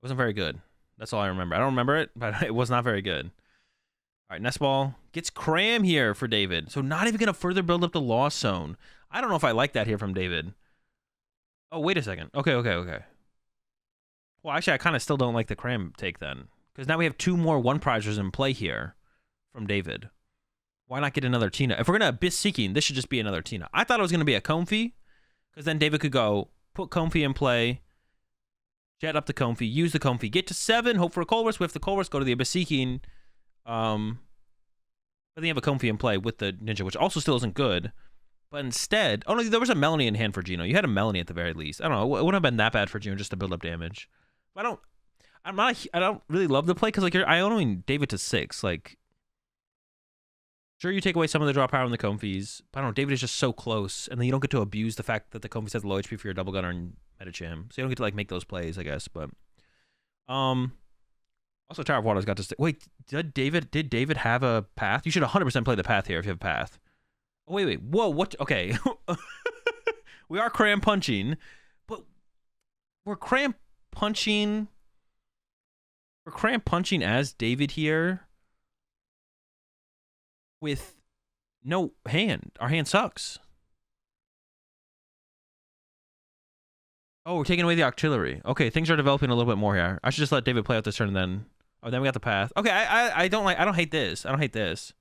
wasn't very good. That's all I remember. I don't remember it, but it was not very good. All right, Nest Ball gets Cram here for David. So not even going to further build up the Lost Zone. I don't know if I like that here from David. Oh, wait a second. Okay. Well, actually, I kind of still don't like the Cram take then. Because now we have 2 more 1-prizers in play here from David. Why not get another Tina? If we're going to Abyss Seeking, this should just be another Tina. I thought it was going to be a Comfy. Because then David could go, put Comfy in play, jet up the Comfy, use the Comfy, get to 7, hope for a Colress, whiff the Colress, go to the Abyss Seeking. But then you have a Comfy in play with the Ninja, which also still isn't good. But instead, oh no, there was a Melanie in hand for Gino. You had a Melanie at the very least. I don't know. It wouldn't have been that bad for Gino just to build up damage. But I don't really love the play because like you're Ionoing David to 6. Like, sure, you take away some of the draw power on the Comfies, but I don't know, David is just so close, and then you don't get to abuse the fact that the Comfies has low HP for your double gunner and Metacham. So you don't get to like make those plays, I guess. But also Tower of Water's got to stay. Wait, did David have a path? You should 100% play the path here if you have a path. Oh, wait. Whoa, what? Okay. We are Cram punching, but we're Cram punching We're cramp punching as David here with no hand. Our hand sucks. Oh, we're taking away the artillery. Okay, things are developing a little bit more here. I should just let David play out this turn and then... Oh, then we got the path. Okay, I don't hate this. I don't hate this.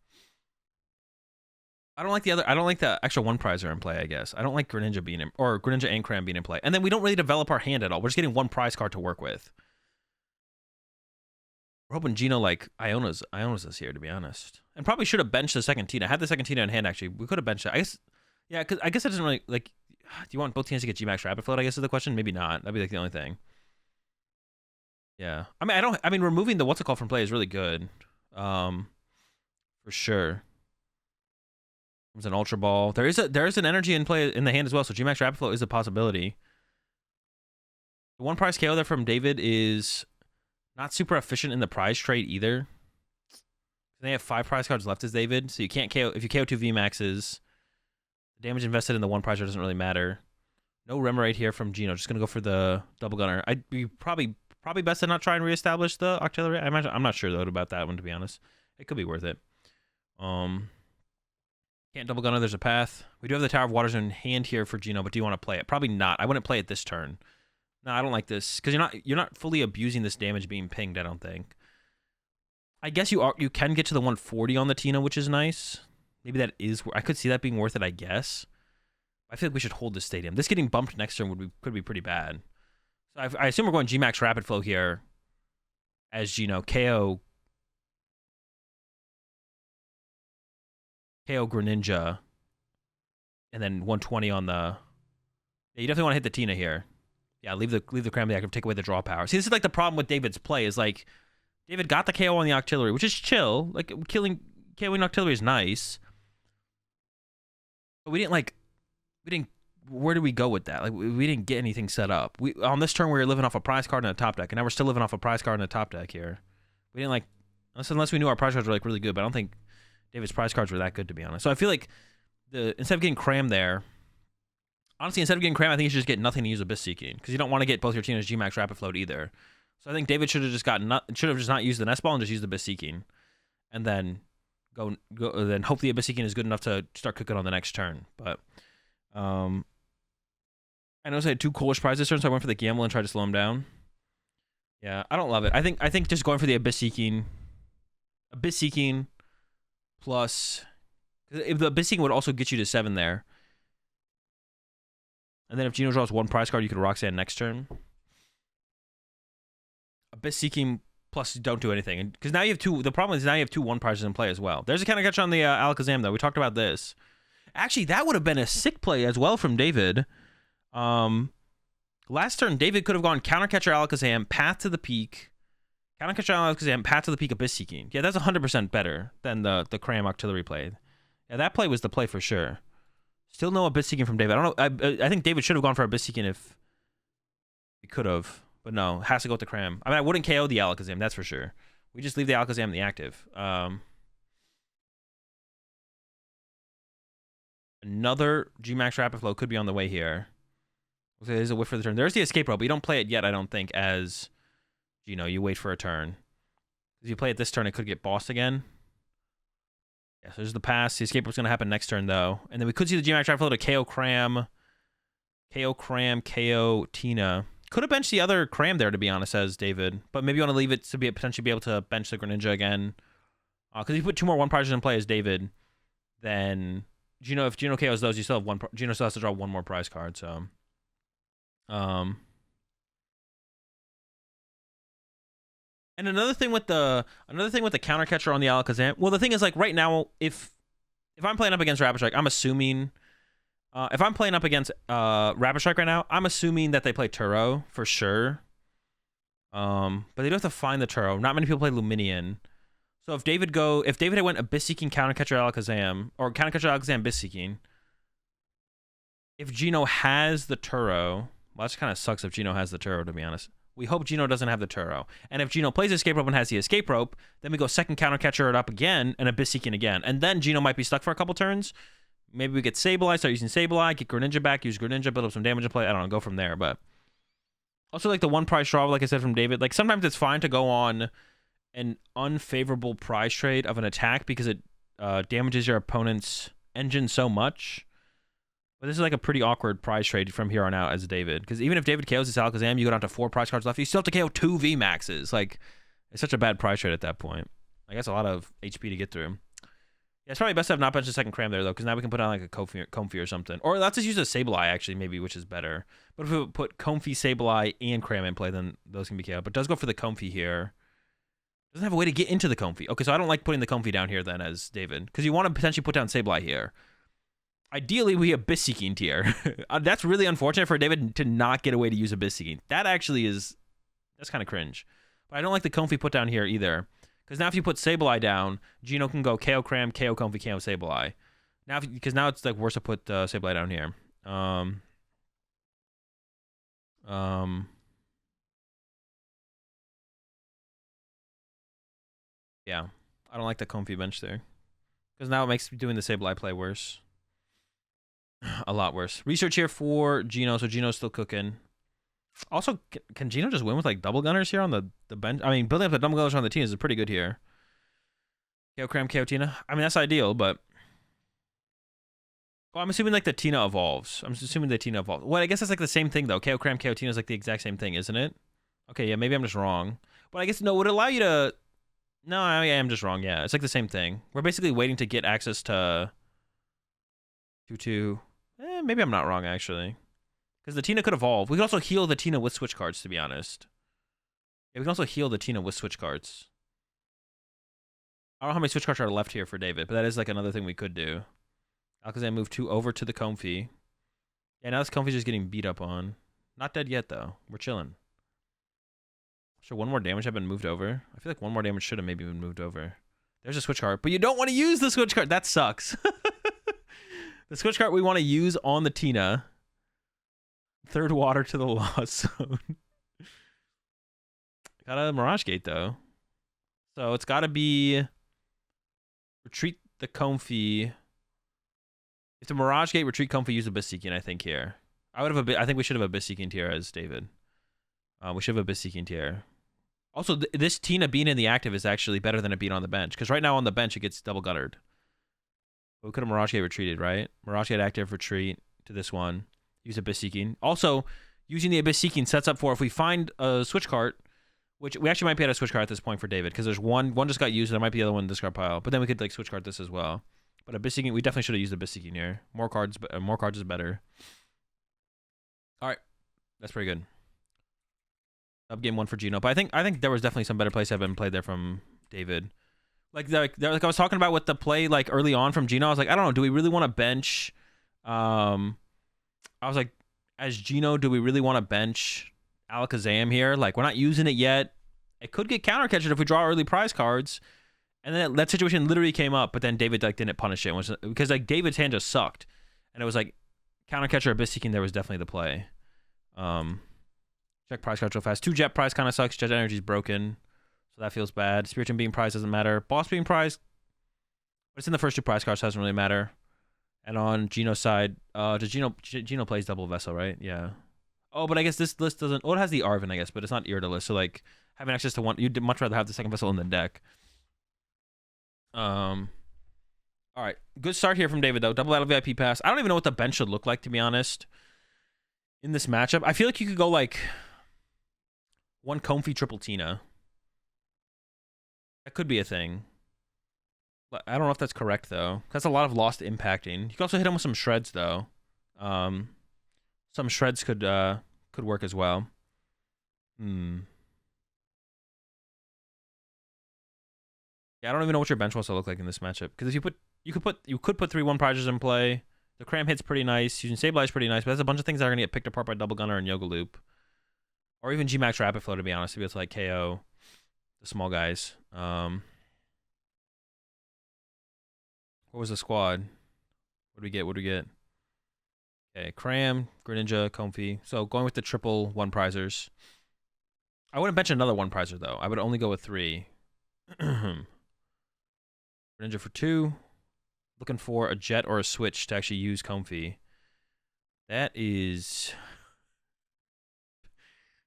I don't like the extra one prizer in play, I guess. I don't like Greninja being in, or Greninja and Cram being in play. And then we don't really develop our hand at all. We're just getting one prize card to work with. We're hoping Gino like Iona's us here, to be honest. And probably should have benched the second Tina. I had the second Tina in hand, actually. We could have benched it. I guess, yeah, because I guess that doesn't really, like, do you want both teams to get G-Max Rapid Float, I guess is the question? Maybe not. That'd be like the only thing. Yeah. I mean, removing the what's it called from play is really good. For sure. There's an Ultra Ball. There is an energy in play in the hand as well, so G-Max Rapid Flow is a possibility. The one prize KO there from David is not super efficient in the prize trade either. They have 5 prize cards left as David, so you can't KO. If you KO 2 VMAXs, the damage invested in the one prize doesn't really matter. No Remoraid here from Gino. Just going to go for the double gunner. I'd be probably best to not try and reestablish the artillery. I'm not sure, though, about that one, to be honest. It could be worth it. Can't double gunner. There's a path. We do have the Tower of Waters in hand here for Gino, but do you want to play it? Probably not. I wouldn't play it this turn. No, I don't like this because you're not fully abusing this damage being pinged. I don't think. I guess you can get to the 140 on the Tina, which is nice. Maybe that is. I could see that being worth it. I guess. I feel like we should hold this stadium. This getting bumped next turn could be pretty bad. So I assume we're going G-Max Rapid Flow here as Gino. KO Greninja, and then 120 on the... Yeah, you definitely want to hit the Tina here. Yeah, leave the Cram the active, take away the draw power. See, this is like the problem with David's play, is like, David got the KO on the Octillery, which is chill. Like, KOing Octillery is nice. But we didn't, where do we go with that? Like, we didn't get anything set up. On this turn, we were living off a prize card and a top deck, and now we're still living off a prize card and a top deck here. We didn't, like, unless we knew our prize cards were, like, really good, but I don't think David's prize cards were that good, to be honest. So I feel like instead of getting Cram there, honestly, instead of getting Cram, I think you should just get nothing to use Abyss Seeking, because you don't want to get both your Tina's G-Max Rapid Float either. So I think David should have just not used the Nest Ball and just used the Abyss Seeking, and then then hope the Abyss Seeking is good enough to start cooking on the next turn. But I noticed I had 2 coolish prizes this turn, so I went for the gamble and tried to slow him down. Yeah, I don't love it. I think just going for the Abyss Seeking plus, if the Abyss Seeking would also get you to 7 there. And then if Gino draws 1 prize card, you could Roxanne next turn. Abyss Seeking plus don't do anything. Because now you have 2, the problem is now you have 2 1 prizes in play as well. There's a counter catch on the Alakazam, though. We talked about this. Actually, that would have been a sick play as well from David. Last turn, David could have gone counter catcher Alakazam, path to the peak. Counter catcher Alakazam, path to the peak, Abyss Seeking. Yeah, that's 100% better than the Cram Artillery play. Yeah, that play was the play for sure. Still no Abyss Seeking from David. I don't know. I think David should have gone for Abyss Seeking if he could have. But no, has to go with the Cram. I mean, I wouldn't KO the Alakazam, that's for sure. We just leave the Alakazam in the active. Another G-Max Rapid Flow could be on the way here. There's a whiff for the turn. There's the Escape Rope, but you don't play it yet, I don't think, as, you know, you wait for a turn. If you play it this turn, it could get bossed again. Yeah, so there's the pass. The Escape Rope's going to happen next turn, though. And then we could see the G-Max Rapid Flow to KO Cram, KO Tina. Could have benched the other Cram there, to be honest, as David. But maybe you want to leave it to potentially be able to bench the Greninja again. Because if you put 2 more 1 prizes in play as David, then if Gino KOs those, you still have 1. Gino still has to draw 1 more prize card. So, and another thing with the counter catcher on the Alakazam. Well, the thing is, like, right now, if I'm playing up against Rapid Strike, I'm assuming. If I'm playing up against Rapid Strike right now, I'm assuming that they play Turo for sure. But they do have to find the Turo. Not many people play Luminion. So if David had went Abyss Seeking counter catcher Alakazam, or counter catcher Alakazam Abyss Seeking, if Gino has the Turo, well, that kind of sucks if Gino has the Turo, to be honest. We hope Gino doesn't have the Turo. And if Gino plays Escape Rope and has the Escape Rope, then we go second counter catcher it up again and Abyss Seeking again. And then Gino might be stuck for a couple turns. Maybe we get Sableye, start using Sableye, get Greninja back, use Greninja, build up some damage and play. I don't know, go from there. But Also, like the one prize draw, like I said from David, like sometimes it's fine to go on an unfavorable prize trade of an attack because it damages your opponent's engine so much. But this is like a pretty awkward prize trade from here on out as David. Because even if David KOs his Alakazam, you go down to 4 prize cards left. You still have to KO 2 VMAXs. Like, it's such a bad prize trade at that point. I guess a lot of HP to get through. Yeah, it's probably best to have not benched a second Cram there, though, because now we can put on like a Comfy or something. Or let's just use a Sableye, actually, maybe, which is better. But if we put Comfy, Sableye, and Cram in play, then those can be KO. But does go for the Comfy here. Doesn't have a way to get into the Comfy. Okay, so I don't like putting the Comfy down here, then, as David. Because you want to potentially put down Sableye here. Ideally, we Abyss Seeking tier. That's really unfortunate for David to not get a way to use Abyss Seeking. That actually is... That's kind of cringe. But I don't like the Comfy put down here, either. Because now if you put Sableye down, Gino can go KO Cram, KO Comfy, KO Sableye. Now, because now it's like worse to put Sableye down here. Yeah, I don't like the Comfy bench there. Because now it makes doing the Sableye play worse. A lot worse. Research here for Gino, so Gino's still cooking. Also, can Gino just win with like double gunners here on the bench? I mean, building up the double gunners on the team is pretty good here. KO Cram, KO Tina. I mean, that's ideal, but... Well, I'm assuming like the Tina evolves. I'm assuming the Tina evolves. Well, I guess that's like the same thing, though. KO Cram, KO Tina is like the exact same thing, isn't it? Okay, yeah, maybe I'm just wrong. But I guess, no, would it allow you to... No, I am just wrong, yeah. It's like the same thing. We're basically waiting to get access to... 2-2. Maybe I'm not wrong, actually. Because the Tina could evolve. We could also heal the Tina with switch cards, to be honest. Yeah, we can also heal the Tina with switch cards. I don't know how many switch cards are left here for David, but that is like another thing we could do. Alakazam move 2 over to the Comfy. Yeah, now this Comfy's just getting beat up on. Not dead yet, though. We're chilling. Sure, one more damage have been moved over. I feel like one more damage should have maybe been moved over. There's a switch card, but you don't want to use the switch card. That sucks. The switch card we want to use on the Tina. Third water to the Lost Zone. Got a Mirage Gate, though. So it's got to be... Retreat the Comfy. If the Mirage Gate, retreat Comfy, use Abyss Seeking, I think, here. I think we should have Abyss Seeking tier as David. We should have Abyss Seeking tier. Also, this Tina being in the active is actually better than it being on the bench. Because right now on the bench, it gets double guttered. But we could have Mirage Gate retreated, right? Mirage Gate active, retreat to this one. Use Abyss Seeking. Also, using the Abyss Seeking sets up for if we find a switch card, which we actually might be at a switch card at this point for David, because there's one just got used, and there might be the other one in the discard pile. But then we could like switch card this as well. But Abyss Seeking, we definitely should have used Abyss Seeking here. More cards is better. All right, that's pretty good. Up game 1 for Gino, but I think there was definitely some better plays that have been played there from David. Like I was talking about with the play like early on from Gino, I was like, I don't know, do we really want to bench? I was like, as Gino, do we really want to bench Alakazam here? Like, we're not using it yet. It could get counter catched if we draw early prize cards. And then that situation literally came up, but then David like didn't punish it, because like David's hand just sucked, and it was like counter catcher Abyss Seeking. There was definitely the play. Check prize cards real fast. 2 Jet prize kind of sucks. Jet Energy's broken, so that feels bad. Spiritomb being prize doesn't matter. Boss being prize, but it's in the first 2 prize cards, so it doesn't really matter. And on Gino's side, does Gino plays double vessel, right? Yeah. Oh, but I guess this list doesn't. Oh, it has the Arvin, I guess, but it's not Iridolus. So like having access to one, you'd much rather have the second vessel in the deck. All right, good start here from David though. Double battle VIP pass. I don't even know what the bench should look like, to be honest. In this matchup, I feel like you could go like 1 Comfy triple Tina. That could be a thing. But I don't know if that's correct though. That's a lot of lost impacting. You can also hit him with some shreds though. Some shreds could work as well. Yeah, I don't even know what your bench wants to look like in this matchup. Because if you could put 3/1 prizes in play. The Cram hit's pretty nice. Using Sableye is pretty nice, but there's a bunch of things that are gonna get picked apart by Double Gunner and Yoga Loop, or even G-Max Rapid Flow, to be honest, to be able to like KO the small guys. What was the squad? What do we get? Okay, Cram, Greninja, Comfy. So going with the triple 1 prizers. I wouldn't bench another 1 prizer though. I would only go with 3. Greninja for 2. Looking for a Jet or a Switch to actually use Comfy. That is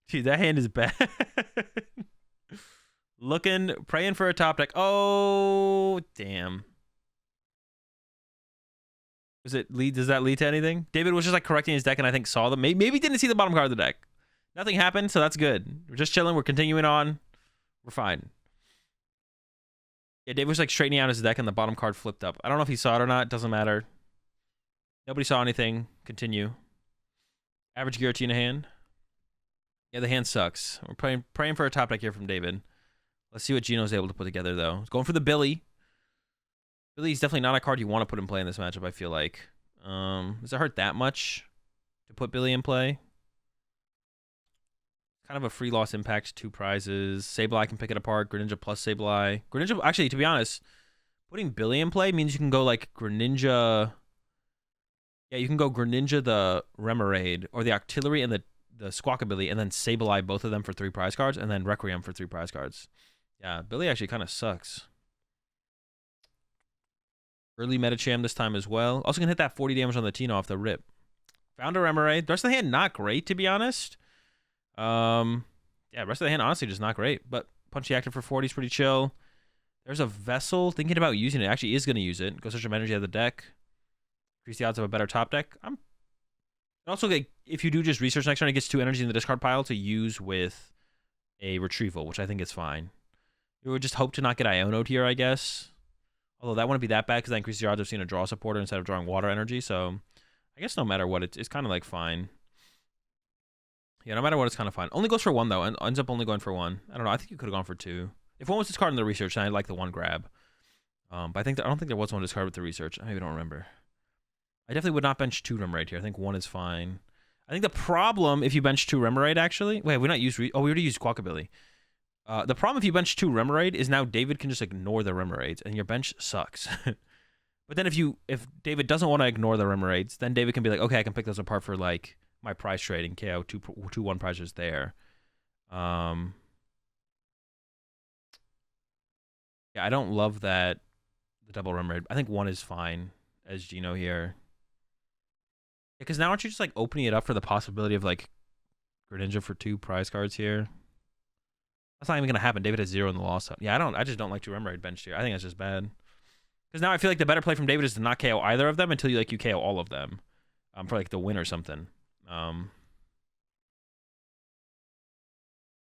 Dude, that hand is bad. Looking, praying for a top deck. Oh, damn. Does that lead to anything? David was just like correcting his deck and I think saw them. Maybe didn't see the bottom card of the deck. Nothing happened, so that's good. We're just chilling. We're continuing on. We're fine. Yeah, David was like straightening out his deck and the bottom card flipped up. I don't know if he saw it or not. Doesn't matter. Nobody saw anything. Continue. Average Giratina hand. Yeah, the hand sucks. We're praying for a top deck here from David. Let's see what Gino's able to put together, though. He's going for the Billy. Billy's definitely not a card you want to put in play in this matchup, I feel like. Does it hurt that much to put Billy in play? Kind of a free loss impact, 2 prizes. Sableye can pick it apart. Greninja plus Sableye. Greninja, actually, to be honest, putting Billy in play means you can go like Greninja. Yeah, you can go Greninja the Remoraid or the Octillery and the Squawkabilly and then Sableye both of them for 3 prize cards and then Requiem for 3 prize cards. Yeah, Billy actually kind of sucks. Early Metacham this time as well. Also can hit that 40 damage on the Tina off the rip. Found a Remoraid. The rest of the hand, not great, to be honest. Yeah, rest of the hand, honestly, just not great. But Punchy Active for 40 is pretty chill. There's a Vessel. Thinking about using it. Actually is going to use it. Go search some energy out of the deck. Increase the odds of a better top deck. Also, like, if you do just research next turn, it gets 2 energy in the discard pile to use with a retrieval, which I think is fine. You would just hope to not get Iono'd here, I guess. Although that wouldn't be that bad because that increases your odds of seeing a draw supporter instead of drawing water energy. So I guess no matter what, it's kind of like fine. Yeah, no matter what, it's kind of fine. Only goes for 1, though, and ends up only going for 1. I don't know. I think you could have gone for 2. If 1 was discarded in the research, then I'd like the 1 grab. But I don't think there was 1 discarded with the research. I maybe don't remember. I definitely would not bench 2 Remoraid here. I think 1 is fine. I think the problem if you bench 2 Remoraid, actually... Wait, we not used... we already used Quackabilly. The problem if you bench 2 Remoraid is now David can just ignore the Remoraids, and your bench sucks. But then if David doesn't want to ignore the Remoraids, then David can be like, okay, I can pick those apart for, like, my prize trade and KO 2/1 prizes there. Yeah, I don't love that the double Remoraid. I think 1 is fine as Gino here. Because now aren't you just like opening it up for the possibility of like Greninja for 2 prize cards here? That's not even gonna happen. David has 0 in the loss. Yeah, I just don't like 2 Remoraid benched here. I think that's just bad. Because now I feel like the better play from David is to not KO either of them until you KO all of them. For like the win or something. Yeah,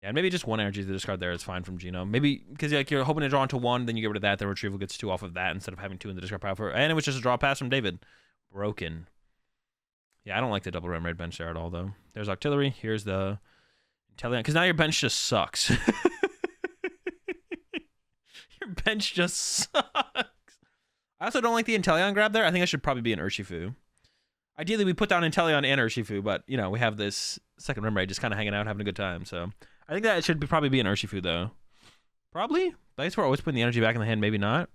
and maybe just 1 energy to discard there is fine from Gino. Maybe because like you're hoping to draw into 1, then you get rid of that, the retrieval gets 2 off of that instead of having 2 in the discard pile for. And it was just a draw pass from David. Broken. Yeah, I don't like the double Remoraid bench there at all, though. There's Octillery. Here's the Inteleon. Because now your bench just sucks. Your bench just sucks. I also don't like the Inteleon grab there. I think I should probably be an Urshifu. Ideally, we put down Inteleon and Urshifu, but, you know, we have this second Remoraid just kind of hanging out, having a good time. So I think that should probably be an Urshifu, though. Probably. But I guess we're always putting the energy back in the hand. Maybe not.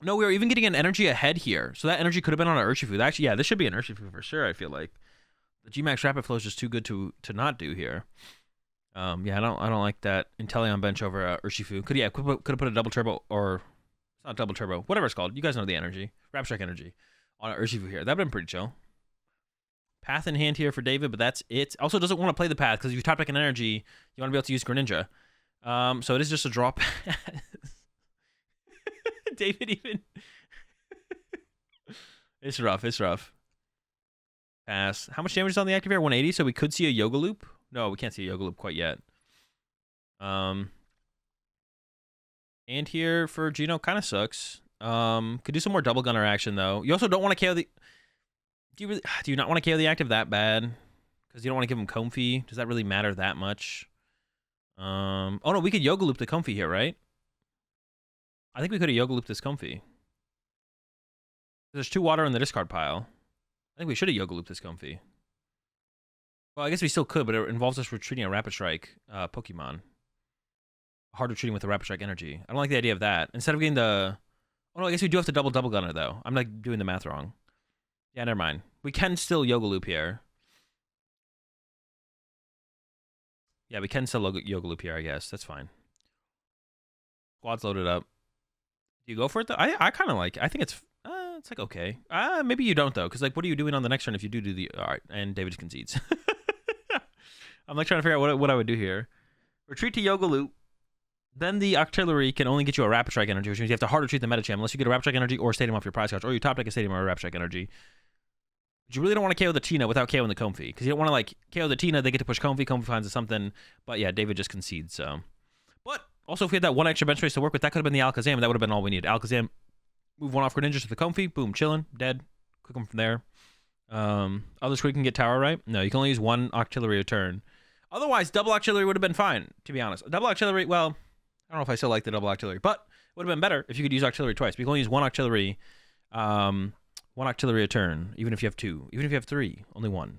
No, we were even getting an energy ahead here. So that energy could have been on an Urshifu. Actually, yeah, this should be an Urshifu for sure, I feel like. The G-Max Rapid Flow is just too good to not do here. Yeah, I don't like that Inteleon bench over Urshifu. Could have put a double turbo, or it's not double turbo, whatever it's called. You guys know the energy. Rapid Strike energy on an Urshifu here. That'd been pretty chill. Path in hand here for David, but that's it. Also doesn't want to play the path because if you top deck an energy, you want to be able to use Greninja. So it is just a draw pass. David even... It's rough. Pass. How much damage is on the active here? 180, so we could see a Yoga Loop. No, we can't see a Yoga Loop quite yet. And here for Gino kind of sucks. Could do some more double gunner action, though. You also don't want to KO the... Do you not want to KO the active that bad? Because you don't want to give him Comfy. Does that really matter that much? Oh, no, we could Yoga Loop the Comfy here, right? I think we could have Yoga Looped this Comfy. There's 2 water in the discard pile. I think we should have Yoga Looped this Comfy. Well, I guess we still could, but it involves us retreating a Rapid Strike Pokemon. Hard retreating with the Rapid Strike energy. I don't like the idea of that. Instead of getting the... Oh, no, I guess we do have to double gunner, though. I'm like doing the math wrong. Yeah, never mind. We can still Yoga Loop here. Yeah, we can still Yoga Loop here, I guess. That's fine. Squad's loaded up. Do you go for it, though? I kind of like it. I think it's like, okay. Maybe you don't, though, because, like, what are you doing on the next turn if you do the... All right, and David just concedes. I'm like trying to figure out what I would do here. Retreat to Yoga Loop. Then the Artillery can only get you a Rapid Strike energy, which means you have to hard retreat the meta champ unless you get a Rapid Strike energy or Stadium off your prize cards, or you top deck a Stadium or a Rapid Strike energy. But you really don't want to KO the Tina without KOing the Comfy, because you don't want to like KO the Tina, they get to push Comfy, Comfy finds something. But yeah, David just concedes, so. But also if we had that one extra bench space to work with, that could have been the Alakazam, and that would have been all we needed. Alakazam, move one off Greninjas to the Comfy, boom, chilling, dead. Click them from there. Other Squid can get Tower, right? No, you can only use one Artillery a turn. Otherwise, double Artillery would have been fine, to be honest. Double Artillery, well, I don't know if I still like the double Artillery, but it would have been better if you could use Artillery twice. But you can only use one Artillery a turn, even if you have two. Even if you have three, only one.